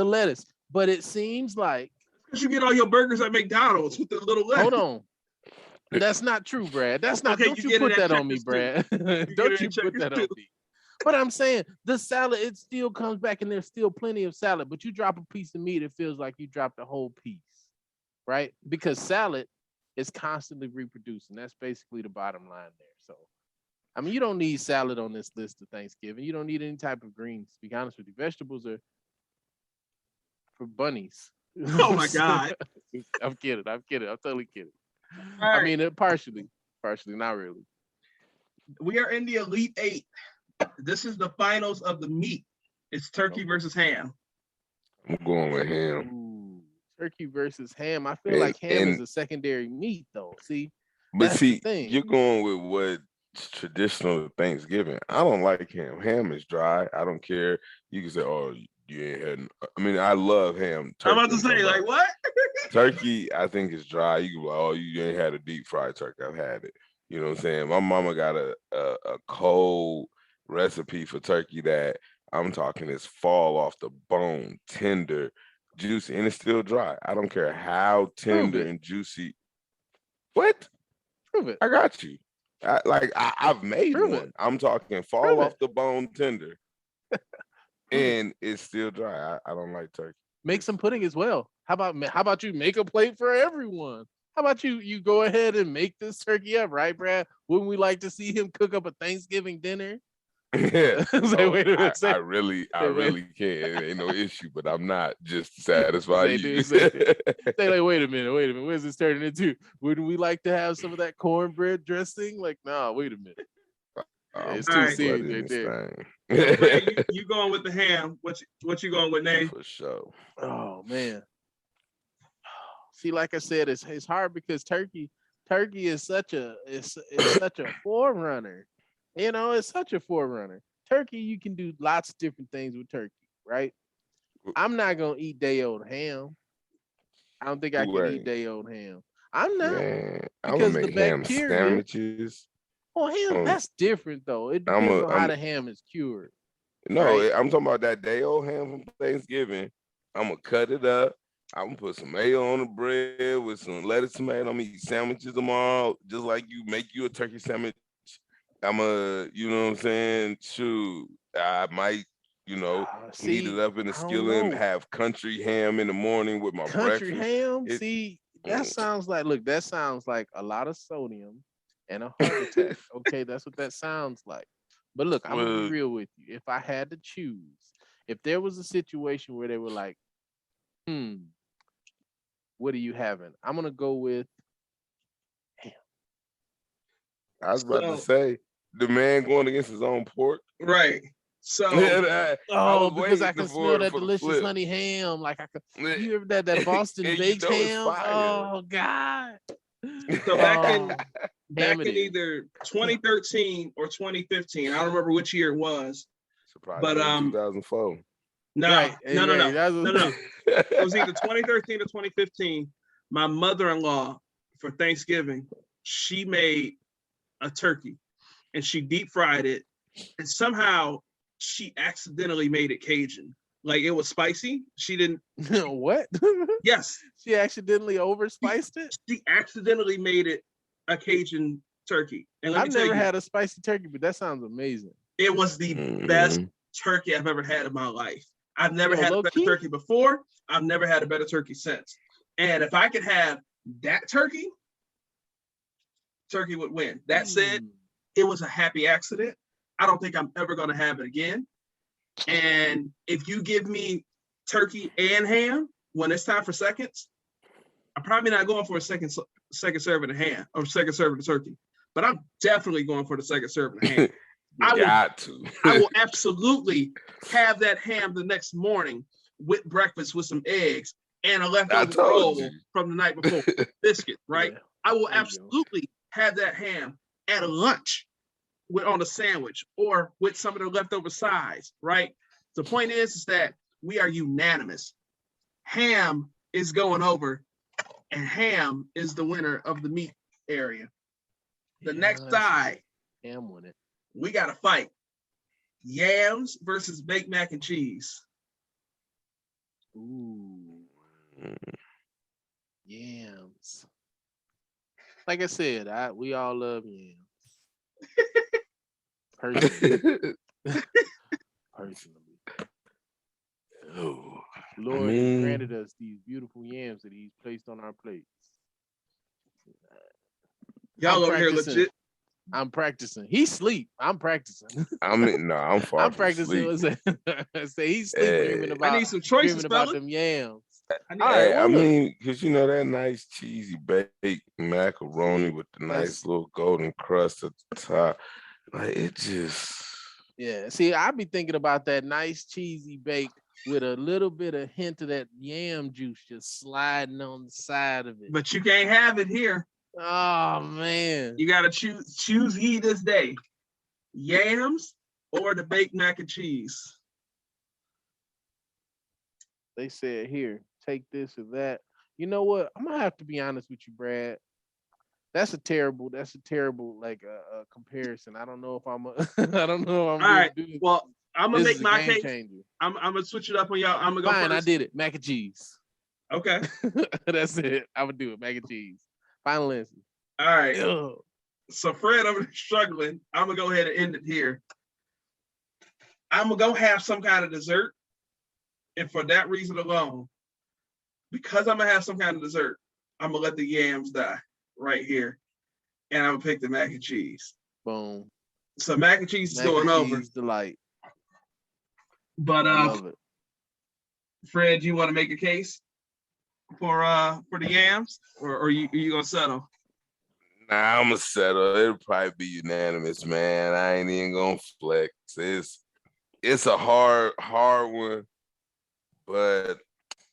lettuce. But it seems like Because you get all your burgers at McDonald's with the little lettuce. hold on. That's not true, Brad. That's not. Okay, don't you you get it put at that on me, Checkers, Brad. get Don't it you at put Checkers, that on too. me. But I'm saying the salad, it still comes back and there's still plenty of salad. But you drop a piece of meat, it feels like you dropped a whole piece, right? Because salad is constantly reproducing. That's basically the bottom line there. So, I mean, you don't need salad on this list of Thanksgiving. You don't need any type of greens. To be honest with you, vegetables are for bunnies. Oh my God. I'm kidding. I'm totally kidding. All I right. mean, partially, not really. We are in the Elite Eight. This is the finals of the meat. It's turkey versus ham. I'm going with ham. Ooh, turkey versus ham. I feel like ham is a secondary meat, though. See, but that's see, the thing. you're going with what's traditional Thanksgiving. I don't like ham. Ham is dry. I don't care. You can say, "Oh, you ain't had." I mean, I love ham. I'm about to say, like, what? Turkey, I think is dry. You can, oh, you ain't had a deep fried turkey. I've had it. You know what I'm saying? My mama got a cold recipe for turkey that I'm talking is fall off the bone, tender, juicy, and it's still dry. I don't care how tender and juicy. What? Prove it. I got you. I've made Prove one. it. I'm talking fall Prove off it. the bone tender, and it's still dry. I don't like turkey. Make some pudding as well. How about you make a plate for everyone? How about you go ahead and make this turkey up, right, Brad? Wouldn't we like to see him cook up a Thanksgiving dinner? Yeah, Say, wait a minute. I really can't. It ain't no issue, but I'm not just satisfied. Say like, wait a minute. Where's this turning into? Wouldn't we like to have some of that cornbread dressing? Like, nah, wait a minute. It's too serious right there. Brad, you going with the ham? What you going with, Nate? For sure. Oh man. See, like I said, it's hard because turkey is such a forerunner. You know, it's such a forerunner. Turkey, you can do lots of different things with turkey, right? I'm not gonna eat day old ham. I don't think I can eat day old ham. I'm not. Man, because I'm gonna make ham sandwiches. Well, ham, that's different though. It depends on how the ham is cured. No, right? I'm talking about that day old ham from Thanksgiving. I'm gonna cut it up. I'm gonna put some mayo on the bread with some lettuce, tomato. I'm gonna eat sandwiches tomorrow, just like you make you a turkey sandwich. I'm you know what I'm saying? Shoot, I might, heat it up in the skillet and have country ham in the morning with my country breakfast. ham. That sounds like a lot of sodium and a heart attack. Okay, that's what that sounds like. But look, I'm gonna be real with you. If I had to choose, if there was a situation where they were like, what are you having? I'm gonna go with ham. I was about to say the man going against his own pork. Right. So because I can smell that delicious honey ham. Like I could you hear that Boston baked ham? Oh God. So back in either 2013 or 2015, I don't remember which year it was. But 2004. No. It was either 2013 or 2015. My mother-in-law for Thanksgiving, she made a turkey and she deep fried it, and somehow she accidentally made it Cajun. Like it was spicy. She didn't. What? Yes. She accidentally overspiced it? She accidentally made it a Cajun turkey. And I've never had a spicy turkey, but that sounds amazing. It was the best turkey I've ever had in my life. I've never had a better turkey before. I've never had a better turkey since. And if I could have that turkey would win. That said, it was a happy accident. I don't think I'm ever going to have it again. And if you give me turkey and ham when it's time for seconds, I'm probably not going for a second serving of ham or second serving of turkey, but I'm definitely going for the second serving of ham. I will absolutely have that ham the next morning with breakfast with some eggs and a leftover roll from the night before, biscuit, right? Yeah. I will absolutely have that ham at a lunch on a sandwich or with some of the leftover sides, right? The point is that we are unanimous. Ham is going over, and ham is the winner of the meat area. The next side, ham won it. We got to fight. Yams versus baked mac and cheese. Ooh. Yams. Like I said, we all love yams. Personally, Personally. Oh, Lord has granted us these beautiful yams that He's placed on our plates. Y'all over here legit. I'm practicing. He sleep. I'm practicing. I'm far I'm from practicing. sleep. Say he's sleep dreaming I about. need some choices, Dreaming fella. about them yams. I need- All right, Hey, well, I look. mean, because that nice cheesy baked macaroni with the nice little golden crust at the top, like it just. Yeah. See, I be thinking about that nice cheesy baked with a little bit of hint of that yam juice just sliding on the side of it. But you can't have it here. Oh man. You gotta choose ye this day. Yams or the baked mac and cheese. They said, here, take this or that. You know what? I'm gonna have to be honest with you, Brad. That's a terrible like comparison. I don't know if I'm I don't know if I'm All right. do this. Well, I'm gonna This make my case. changer. I'm gonna switch it up on y'all. I'm gonna go Fine, first. I did it. Mac and cheese. Okay. That's it. I would do it. Mac and cheese. Final answer. All right. Ugh. So Fred over there struggling. I'm gonna go ahead and end it here. I'm gonna go have some kind of dessert, and for that reason alone, because I'm gonna have some kind of dessert, I'm gonna let the yams die right here, and I'm gonna pick the mac and cheese. Boom. So mac and cheese is going over. Delight. But I love it. Fred, you want to make a case for the yams, or you gonna settle? Nah, I'm gonna settle. It'll probably be unanimous, man. I ain't even gonna flex. It's a hard one, but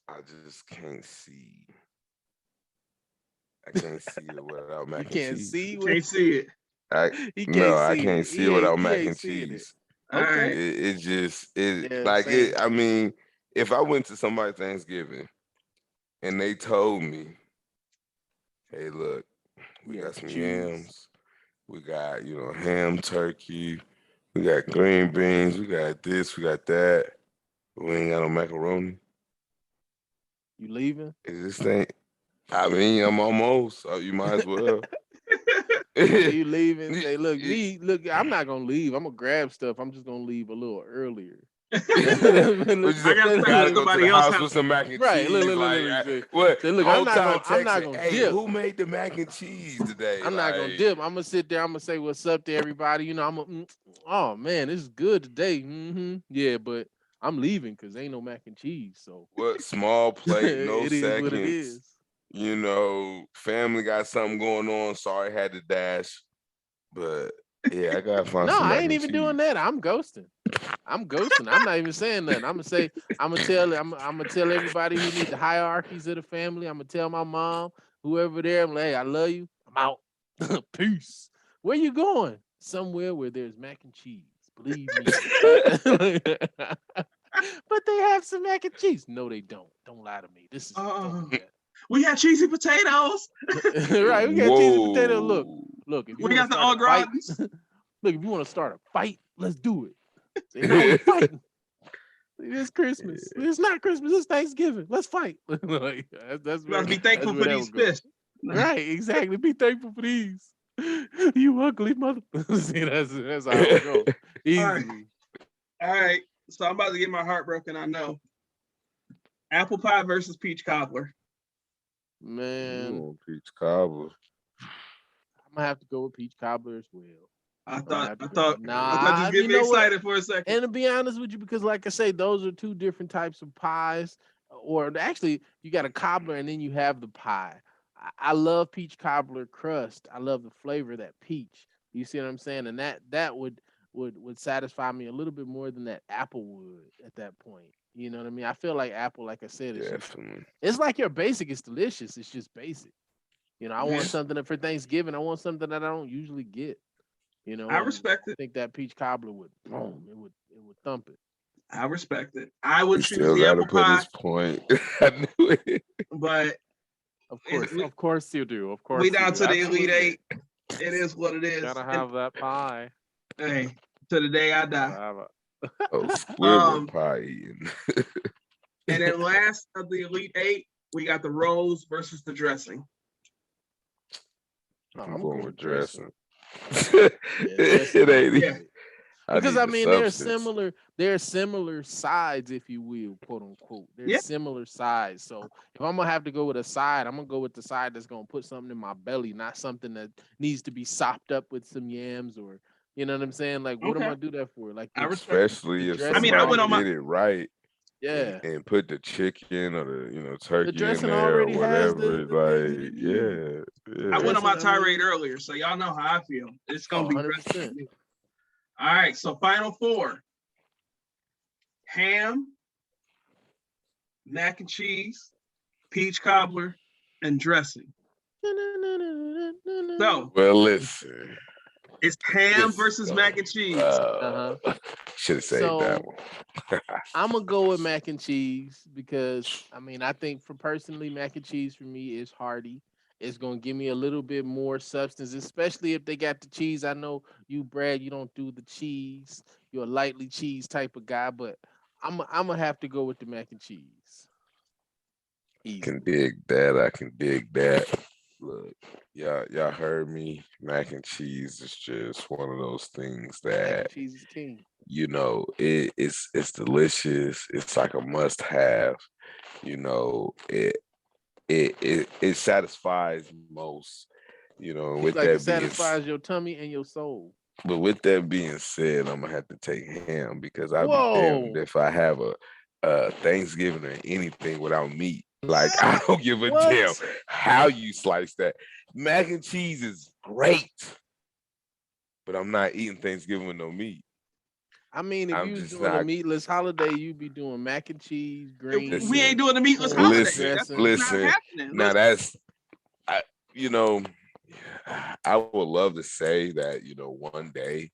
I just can't see. I can't see it without mac and cheese. Can't see it. I can't see it without mac and cheese. Okay. I mean, if I went to somebody's Thanksgiving and they told me, hey, look, we got some yams, we got, ham, turkey, we got green beans, we got this, we got that, but we ain't got no macaroni. You leaving? Is this thing? I mean, I'm almost. So you might as well. You leaving? Say, look, I'm not gonna leave. I'm gonna grab stuff. I'm just gonna leave a little earlier. I gotta go to the house with some mac and cheese. Right, look. What? Say, look, I'm not gonna hey, dip. who made the mac and cheese today? I'm not gonna dip. I'm gonna sit there. I'm gonna say what's up to everybody. Oh man, this is good today. Mm-hmm. Yeah, but I'm leaving because ain't no mac and cheese. So what? Small plate, no it seconds. Is what it is. Family got something going on. Sorry, had to dash. But yeah, I gotta find some. No, I ain't even doing that. I'm ghosting. I'm not even saying nothing. I'm gonna tell everybody who needs the hierarchies of the family. I'm gonna tell my mom, whoever there, I'm like, hey, I love you. I'm out. Peace. Where you going? Somewhere where there's mac and cheese. Believe me. But they have some mac and cheese. No, they don't. Don't lie to me. This is we have cheesy potatoes. Right, we got cheesy potatoes. Look. If you we got the all gardens. Look, if you want to start a fight, let's do it. Say, no, we're fighting. It's Christmas. Yeah. It's not Christmas. It's Thanksgiving. Let's fight. That's you have to be thankful for these fish. Right, exactly. Be thankful for these. You ugly mother. See, that's how it goes. Easy. All right. So I'm about to get my heart broken. I know. Apple pie versus peach cobbler. Man, peach cobbler. I'm gonna have to go with peach cobbler as well. I thought just get me excited for a second. And to be honest with you, because like I say, those are two different types of pies. Or actually, you got a cobbler and then you have the pie. I love peach cobbler crust. I love the flavor of that peach. You see what I'm saying? And that would satisfy me a little bit more than that apple would at that point. You know what I mean? I feel like apple, like I said, it's like your basic. It's delicious. It's just basic. I want something for Thanksgiving. I want something that I don't usually get. I respect it. I think that peach cobbler would thump it. I respect it. I would choose still the apple put pie. His point. I knew it. But of course you do. Of course we down to the Elite Eight. It is what it is. Gotta have that pie. Hey, to the day I die. Squirrel pie eating. And then last of the Elite Eight, we got the rolls versus the dressing. I'm going with dressing. It ain't. Yeah. Because need I the mean, substance. they're similar sides, if you will, quote unquote. They're Yeah. similar sides. So if I'm gonna have to go with a side, I'm gonna go with the side that's gonna put something in my belly, not something that needs to be sopped up with some yams or you know what I'm saying? Like, what am Okay. I do that for? Like I the respect it. the Especially if I dressing mean, I somebody went on my already, did it right yeah. and put the chicken or the The turkey in dressing there or already has whatever. the things that Like, you need. yeah, The I yeah. went on my dressing, I tirade mean, earlier, so y'all know how I feel. It's gonna be dressing for 100%. me. All right, so final four: ham, mac and cheese, peach cobbler, and dressing. So Well, listen, it's ham this is versus mac and going. cheese. Should have saved that So one. I'm gonna go with mac and cheese because I mean I think for personally mac and cheese for me is hearty. It's gonna give me a little bit more substance, especially if they got the cheese. I know you, Brad, you don't do the cheese. You're a lightly cheese type of guy, but I'm gonna have to go with the mac and cheese. Can Easily. dig that. I can dig that. Look, y'all heard me. Mac and cheese is just one of those things Mac and that cheese is king. it's delicious. It's like a must have. You know, it satisfies most. You know, and It's with like it that being satisfies your tummy and your soul. but with that being said, I'm gonna have to take ham because I'd be damned Whoa. if I have a Thanksgiving or anything without meat. Like I don't give a damn What? how you slice that. Mac and cheese is great, but I'm not eating Thanksgiving with no meat. I mean, if I'm you was just doing a not. meatless holiday, you'd be doing mac and cheese, We Listen, ain't greens, doing the meatless cornbread holiday. listen, That's dressing. not listen. happening. Now Listen, that's I, you know, I would love to say that one day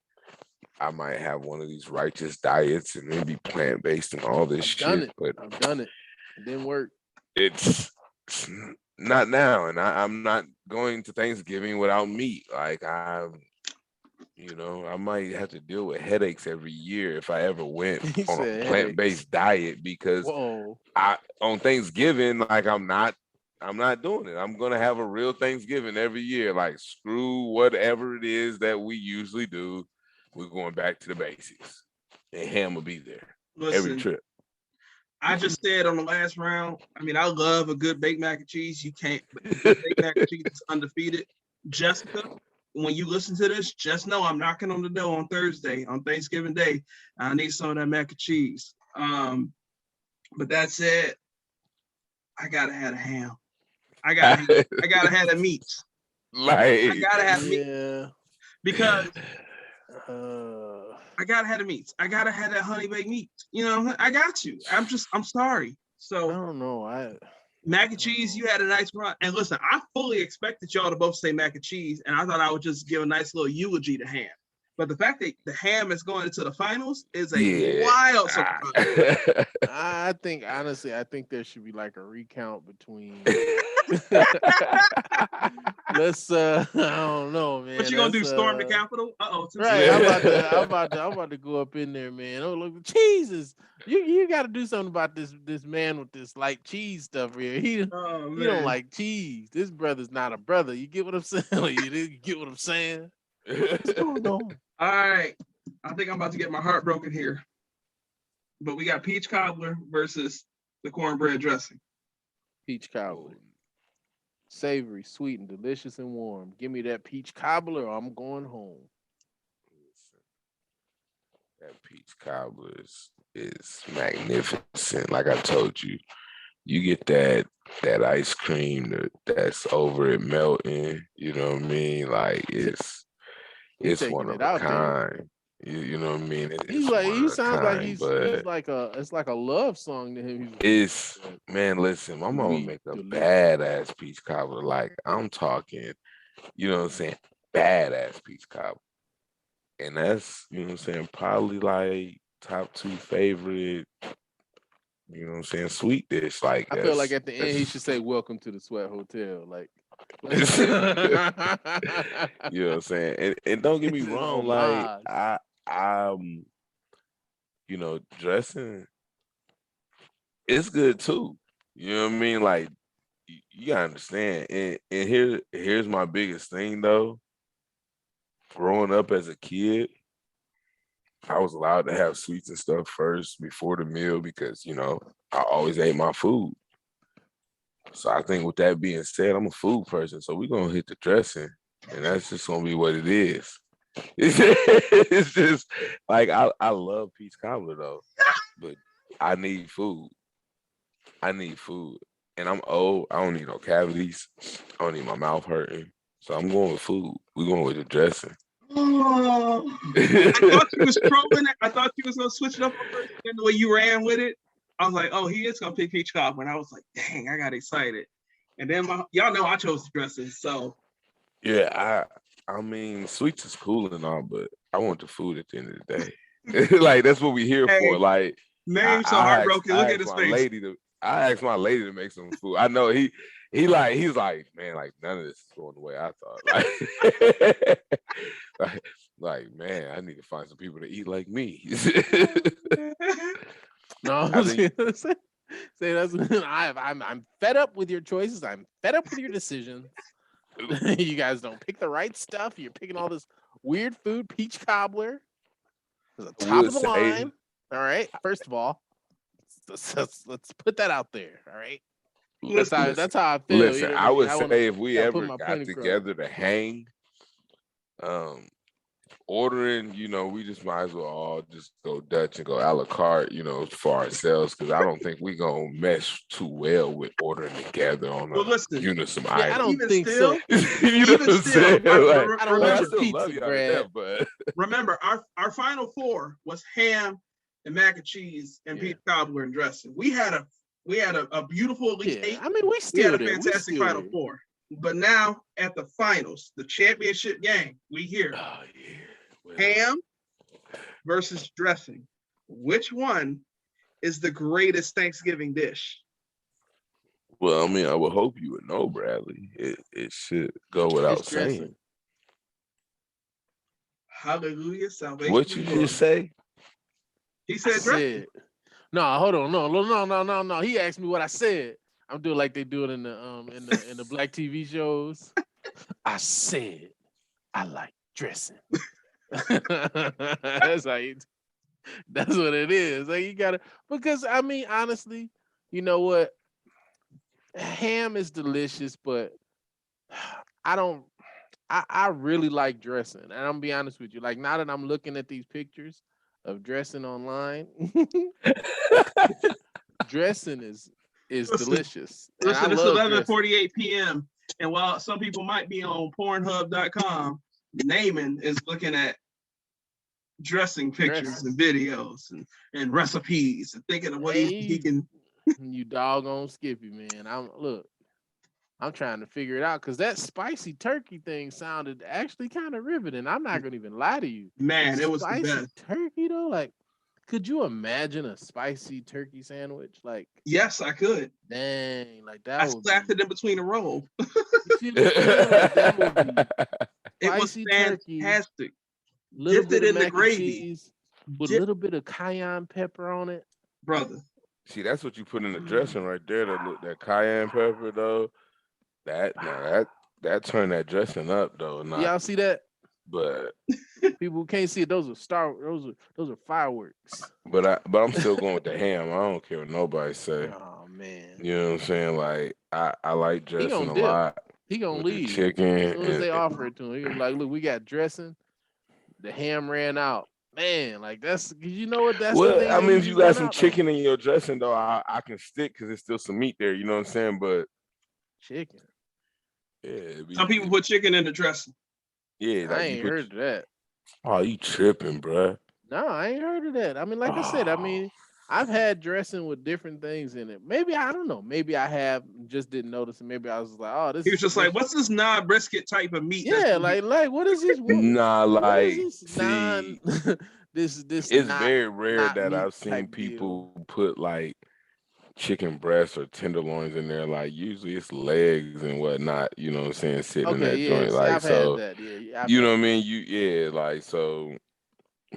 I might have one of these righteous diets and then be plant based and all this I've done shit, it. but I've done it. It didn't work. it's not now, and I'm not going to Thanksgiving without meat. Like I might have to deal with headaches every year if I ever went He on a said plant headaches. based diet because Whoa. I on Thanksgiving, like I'm not doing it. I'm gonna have a real Thanksgiving every year. Like screw whatever it is that we usually do. We're going back to the basics. And ham will be there every listen. trip. I just said on the last round. I mean, I love a good baked mac and cheese. You can't. A good baked mac and cheese is undefeated. Jessica, when you listen to this, just know I'm knocking on the door on Thursday, on Thanksgiving Day. I need some of that mac and cheese. But that said, I gotta have a ham. I gotta have the meat. I Like gotta have the meat Yeah. because Uh, I gotta have the meat. I gotta have that honey baked meat. You know, I got you. I'm sorry. I So don't know. mac I and don't cheese, know. you had a nice run. And listen, I fully expected y'all to both say mac and cheese, and I thought I would just give a nice little eulogy to ham. But the fact that the ham is going into the finals is a yeah. wild surprise. I think honestly, I think there should be like a recount between. Let's I don't know, What man. you gonna Let's do? Storm the Capitol? Too right. soon. I'm about to go up in there, man. Oh look, Jesus. You gotta do something about this man with this like cheese stuff here. Oh He don't man. like cheese. This brother's not a brother. You get what I'm saying? You get what I'm saying? What's going on? All right. I think I'm about to get my heart broken here. But we got peach cobbler versus the cornbread dressing. Peach cobbler. Savory, sweet, and delicious and warm. Give me that peach cobbler or I'm going home. That peach cobbler is magnificent. Like I told you, you get that ice cream that's over it melting. You know what I mean? Like He it's taking one it of a out there. kind. You know what I mean? He's It's like one he of a sounds like kind, he's but like it's like a love song to him. it's man. Listen, my mama Sweet, make a delicious. badass peach cobbler. Like I'm talking, you know what I'm saying? Badass peach cobbler. And that's, you know what I'm saying, probably like top two favorite, you know what I'm saying, sweet dish. Like I feel like at the end he that's should say "Welcome to the Sweat Hotel." Like, you know what I'm saying? And don't get me it's an wrong, like homage. I'm dressing it's good too. You know what I mean? Like you gotta understand. And here's my biggest thing though. Growing up as a kid, I was allowed to have sweets and stuff first before the meal because, you know, I always ate my food. So I think with that being said, I'm a food person. So we're going to hit the dressing, and that's just going to be what it is. It's just like I love Peach Cobbler, though, but I need food. I need food. And I'm old. I don't need no cavities. I don't need my mouth hurting. So I'm going with food. We're going with the dressing. Oh, I thought you was trolling it. I thought you was gonna switch it up on first, and the way you ran with it. I was like, oh, he is gonna pick Peach Cobbler. And I was like, dang, I got excited. And then y'all know I chose the dressing. So yeah, I mean, sweets is cool and all, but I want the food at the end of the day. Like that's what we here for. Like name's so heartbroken. Look at his face. I asked my lady to make some food. I know he's like, man, like none of this is going the way I thought. Like, man, I need to find some people to eat like me. No, say that's I'm fed up with your choices. I'm fed up with your decisions. You guys don't pick the right stuff. You're picking all this weird food. Peach Cobbler is the top of the line. All right, first of all, let's put that out there. All right, that's how I feel. Listen, you know I would say if we ever got together to hang, ordering, you know, we just might as well all just go Dutch and go a la carte, you know, for ourselves, because I don't think we're gonna mesh too well with ordering together on a unison item. I don't think so. You know what I'm saying? I don't want your pizza, Brad. But remember, our final four was ham and mac and cheese and Peach Cobbler and dressing. We had a beautiful Elite Eight. I mean, we had a fantastic final four. But now at the finals, the championship game, we here. Oh, yeah. Well, ham versus dressing. Which one is the greatest Thanksgiving dish? Well, I mean, I would hope you would know, Bradley. It should go without saying. Hallelujah, salvation. What you just say? He said dressing. No, hold on, no. He asked me what I said. I'm doing like they do it in the black TV shows. I said I like dressing. That's what it is. Like you gotta, because I mean, honestly, you know what? Ham is delicious, but I really like dressing. And I'm gonna be honest with you. Like now that I'm looking at these pictures of dressing online, dressing is delicious. Listen, it's 11:48 p.m. And while some people might be on Pornhub.com, Namon is looking at dressing pictures and videos and recipes and thinking of what he can. You doggone Skippy, man. I'm trying to figure it out because that spicy turkey thing sounded actually kind of riveting. I'm not gonna even lie to you. Man, it was spicy the best. Turkey though, like, could you imagine a spicy turkey sandwich? Like, yes, I could. Dang, like that. I slapped it in between the roll. It was fantastic. Dipped it in the gravy with a little bit of cayenne pepper on it, brother. See, that's what you put in the dressing right there. That cayenne pepper though. That turned that dressing up though. Y'all see that? But people who can't see it, those are fireworks. But I'm still going with the ham. I don't care what nobody say. Oh man. You know what I'm saying? Like I like dressing a lot. He gonna leave chicken as soon as they offer it to him. He was like, look, we got dressing. The ham ran out. Man, like that's, you know what, that's the thing. I mean, if you got some chicken in your dressing though, I can stick because there's still some meat there, you know what I'm saying? But chicken. Yeah. Some people put chicken in the dressing. Yeah, like I ain't heard of that. Oh, you tripping, bro? No, I ain't heard of that. I mean, like I said, I mean, I've had dressing with different things in it. Maybe I don't know. Maybe I have just didn't notice it. Maybe I was like, oh, this. He was just like, what's this non-brisket type of meat? Yeah, like what is this? This It's very rare that I've seen people put like chicken breasts or tenderloins in there. Like usually it's legs and whatnot, you know what I'm saying, sitting in that joint. Like I've so had that. Yeah, you know what I mean? Like so,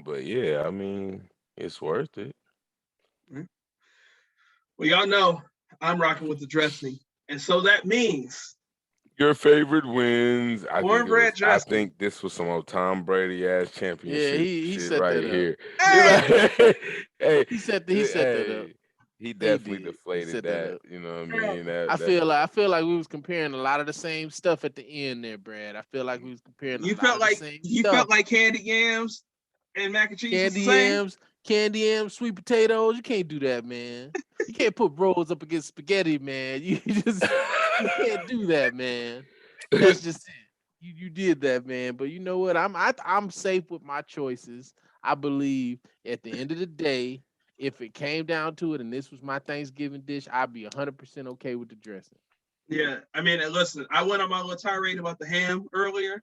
but yeah, I mean, it's worth it. Well, y'all know I'm rocking with the dressing. And so that means Your favorite wins. Cornbread I dressing. think this was some old Tom Brady ass championship he shit set right that up. here. Hey! Hey, He set that up. he definitely did. He deflated set that that. up. You know what I mean? I feel like we was comparing a lot of the same stuff at the end there, Brad. I feel like we was comparing You a lot felt of like the same you stuff. felt like candy yams and mac and cheese was the same? Candy yams, sweet potatoes. You can't do that, man. You can't put rolls up against spaghetti, man. You can't do that, man. That's just it. You did that, man. But you know what? I'm safe with my choices. I believe at the end of the day, if it came down to it and this was my Thanksgiving dish, I'd be 100% okay with the dressing. Yeah, I mean, listen, I went on my little tirade about the ham earlier,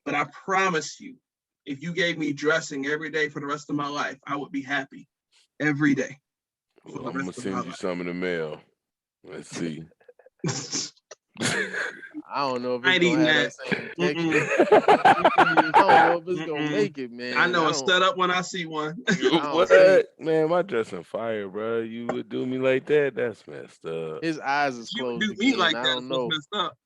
but I promise you, if you gave me dressing every day for the rest of my life, I would be happy every day. Well, I'm gonna send you some in the mail. Let's see. I don't know if I it's ain't gonna have that same texture. I don't know if it's gonna make it, man. I know it's set up when I see one. What? Man, my dressing fire, bro. You would do me like that? That's messed up. His eyes is You closed do me again. like I that. don't know. Messed up.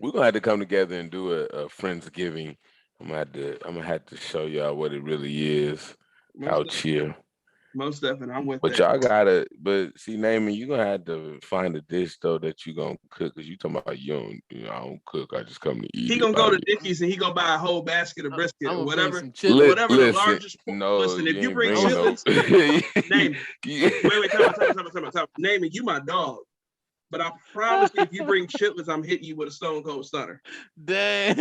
We're gonna have to come together and do a Friendsgiving. I'm gonna have to show y'all what it really is out here. Most definitely, I'm with But that. y'all gotta, see, Namon, you gonna have to find a dish though that you gonna cook, because you talking about I don't cook, I just come to eat. He gonna go to Dickies and he gonna buy a whole basket of brisket or whatever. Whatever the largest. No, listen, if you bring chitlins, name it. Wait, name it. You my dog. But I promise you, if you bring chitlins, I'm hitting you with a stone cold stunner. Dang,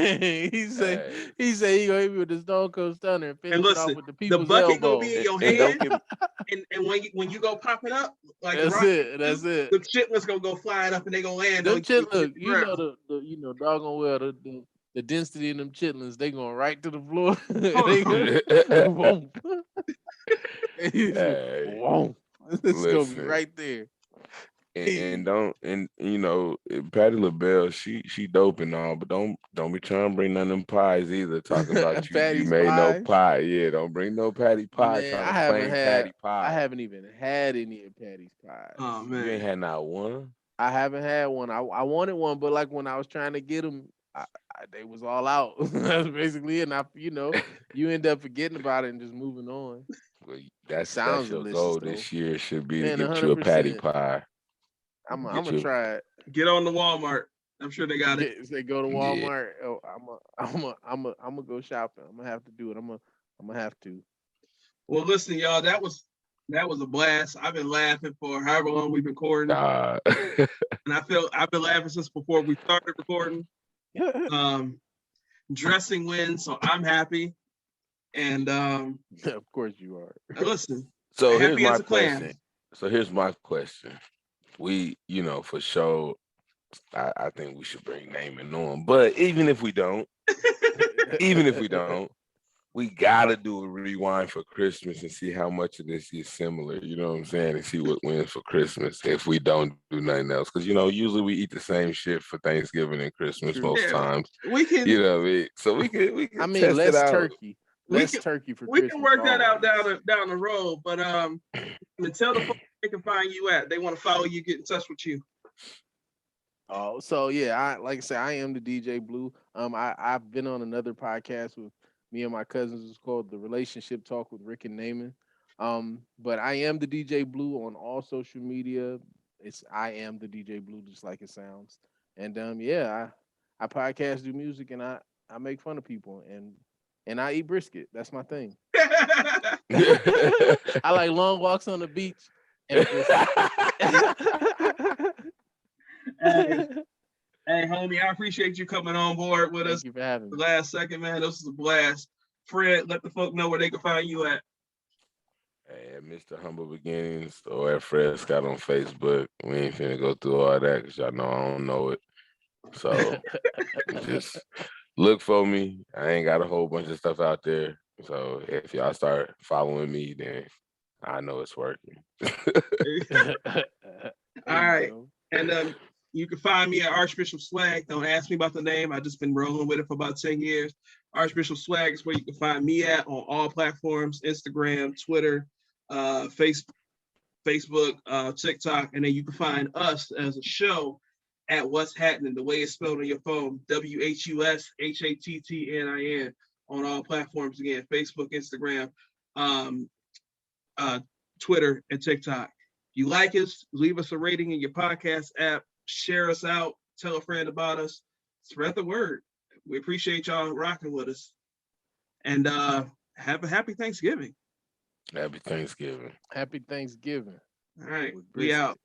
he said he gonna hit me with the stone cold stunner and finish it off with the people's bucket elbow. gonna be in your hand, and when you go pop it up, like that's it. The chitlins gonna go flying up and they gonna land. Them chitlins, you know the doggone well the density in them chitlins, they going right to the floor. It's gonna be right there. And Patti LaBelle, she dope and all, but don't be trying to bring none of them pies either. Talking about you made pies? No pie. Yeah, don't bring no Patty pie. Man, I haven't even had any of Patty's pies. Oh man, you ain't had not one. I haven't had one. I wanted one, but like when I was trying to get them, they was all out. That's basically it. And you end up forgetting about it and just moving on. Well, that's your goal this year should be to get 100%. you a Patty pie. I'm gonna try it. Get on the Walmart. I'm sure they got it. They go to Walmart. Yeah. Oh, I'm gonna go shopping. I'm gonna have to do it. I'm gonna have to. Well, listen, y'all. That was a blast. I've been laughing for however long we've been recording, and I've been laughing since before we started recording. Dressing wins, so I'm happy, and of course you are. Listen. So here's my question. We, for sure, I think we should bring Namon on. But even if we don't, we gotta do a rewind for Christmas and see how much of this is similar. You know what I'm saying? And see what wins for Christmas if we don't do nothing else. Because usually we eat the same shit for Thanksgiving and Christmas most times. We can, so we can. I mean, test it out. turkey. Less turkey for we Christmas. We can work that out down the road. But tell the folks they can find you at. They want to follow you, get in touch with you. Oh, so yeah, like I said, I am the DJ Blue. I've been on another podcast with me and my cousins. It's called The Relationship Talk with Rick and Namon. But I am the DJ Blue on all social media. I am the DJ Blue, just like it sounds. And I podcast, do music, and I make fun of people and I eat brisket. That's my thing. I like long walks on the beach. And Hey, homie, I appreciate you coming on board with us. Thank you for having me. The last second, man. This is a blast. Fred, let the folk know where they can find you at. Hey, at Mr. Humble Beginnings or at Fred Scott on Facebook. We ain't finna go through all that because y'all know I don't know it. So just look for me. I ain't got a whole bunch of stuff out there. So if y'all start following me, then I know it's working. All right. And you can find me at Archbishop Swag. Don't ask me about the name. I've just been rolling with it for about 10 years. Archbishop Swag is where you can find me at on all platforms, Instagram, Twitter, Facebook, TikTok. And then you can find us as a show at Whus Hattnin, the way it's spelled on your phone, WHUSHATTNIN on all platforms. Again, Facebook, Instagram, Twitter, and TikTok. If you like us, leave us a rating in your podcast app, share us out, tell a friend about us, spread the word. We appreciate y'all rocking with us. And have a happy Thanksgiving. Happy Thanksgiving. Happy Thanksgiving. All right, With we brisket. out.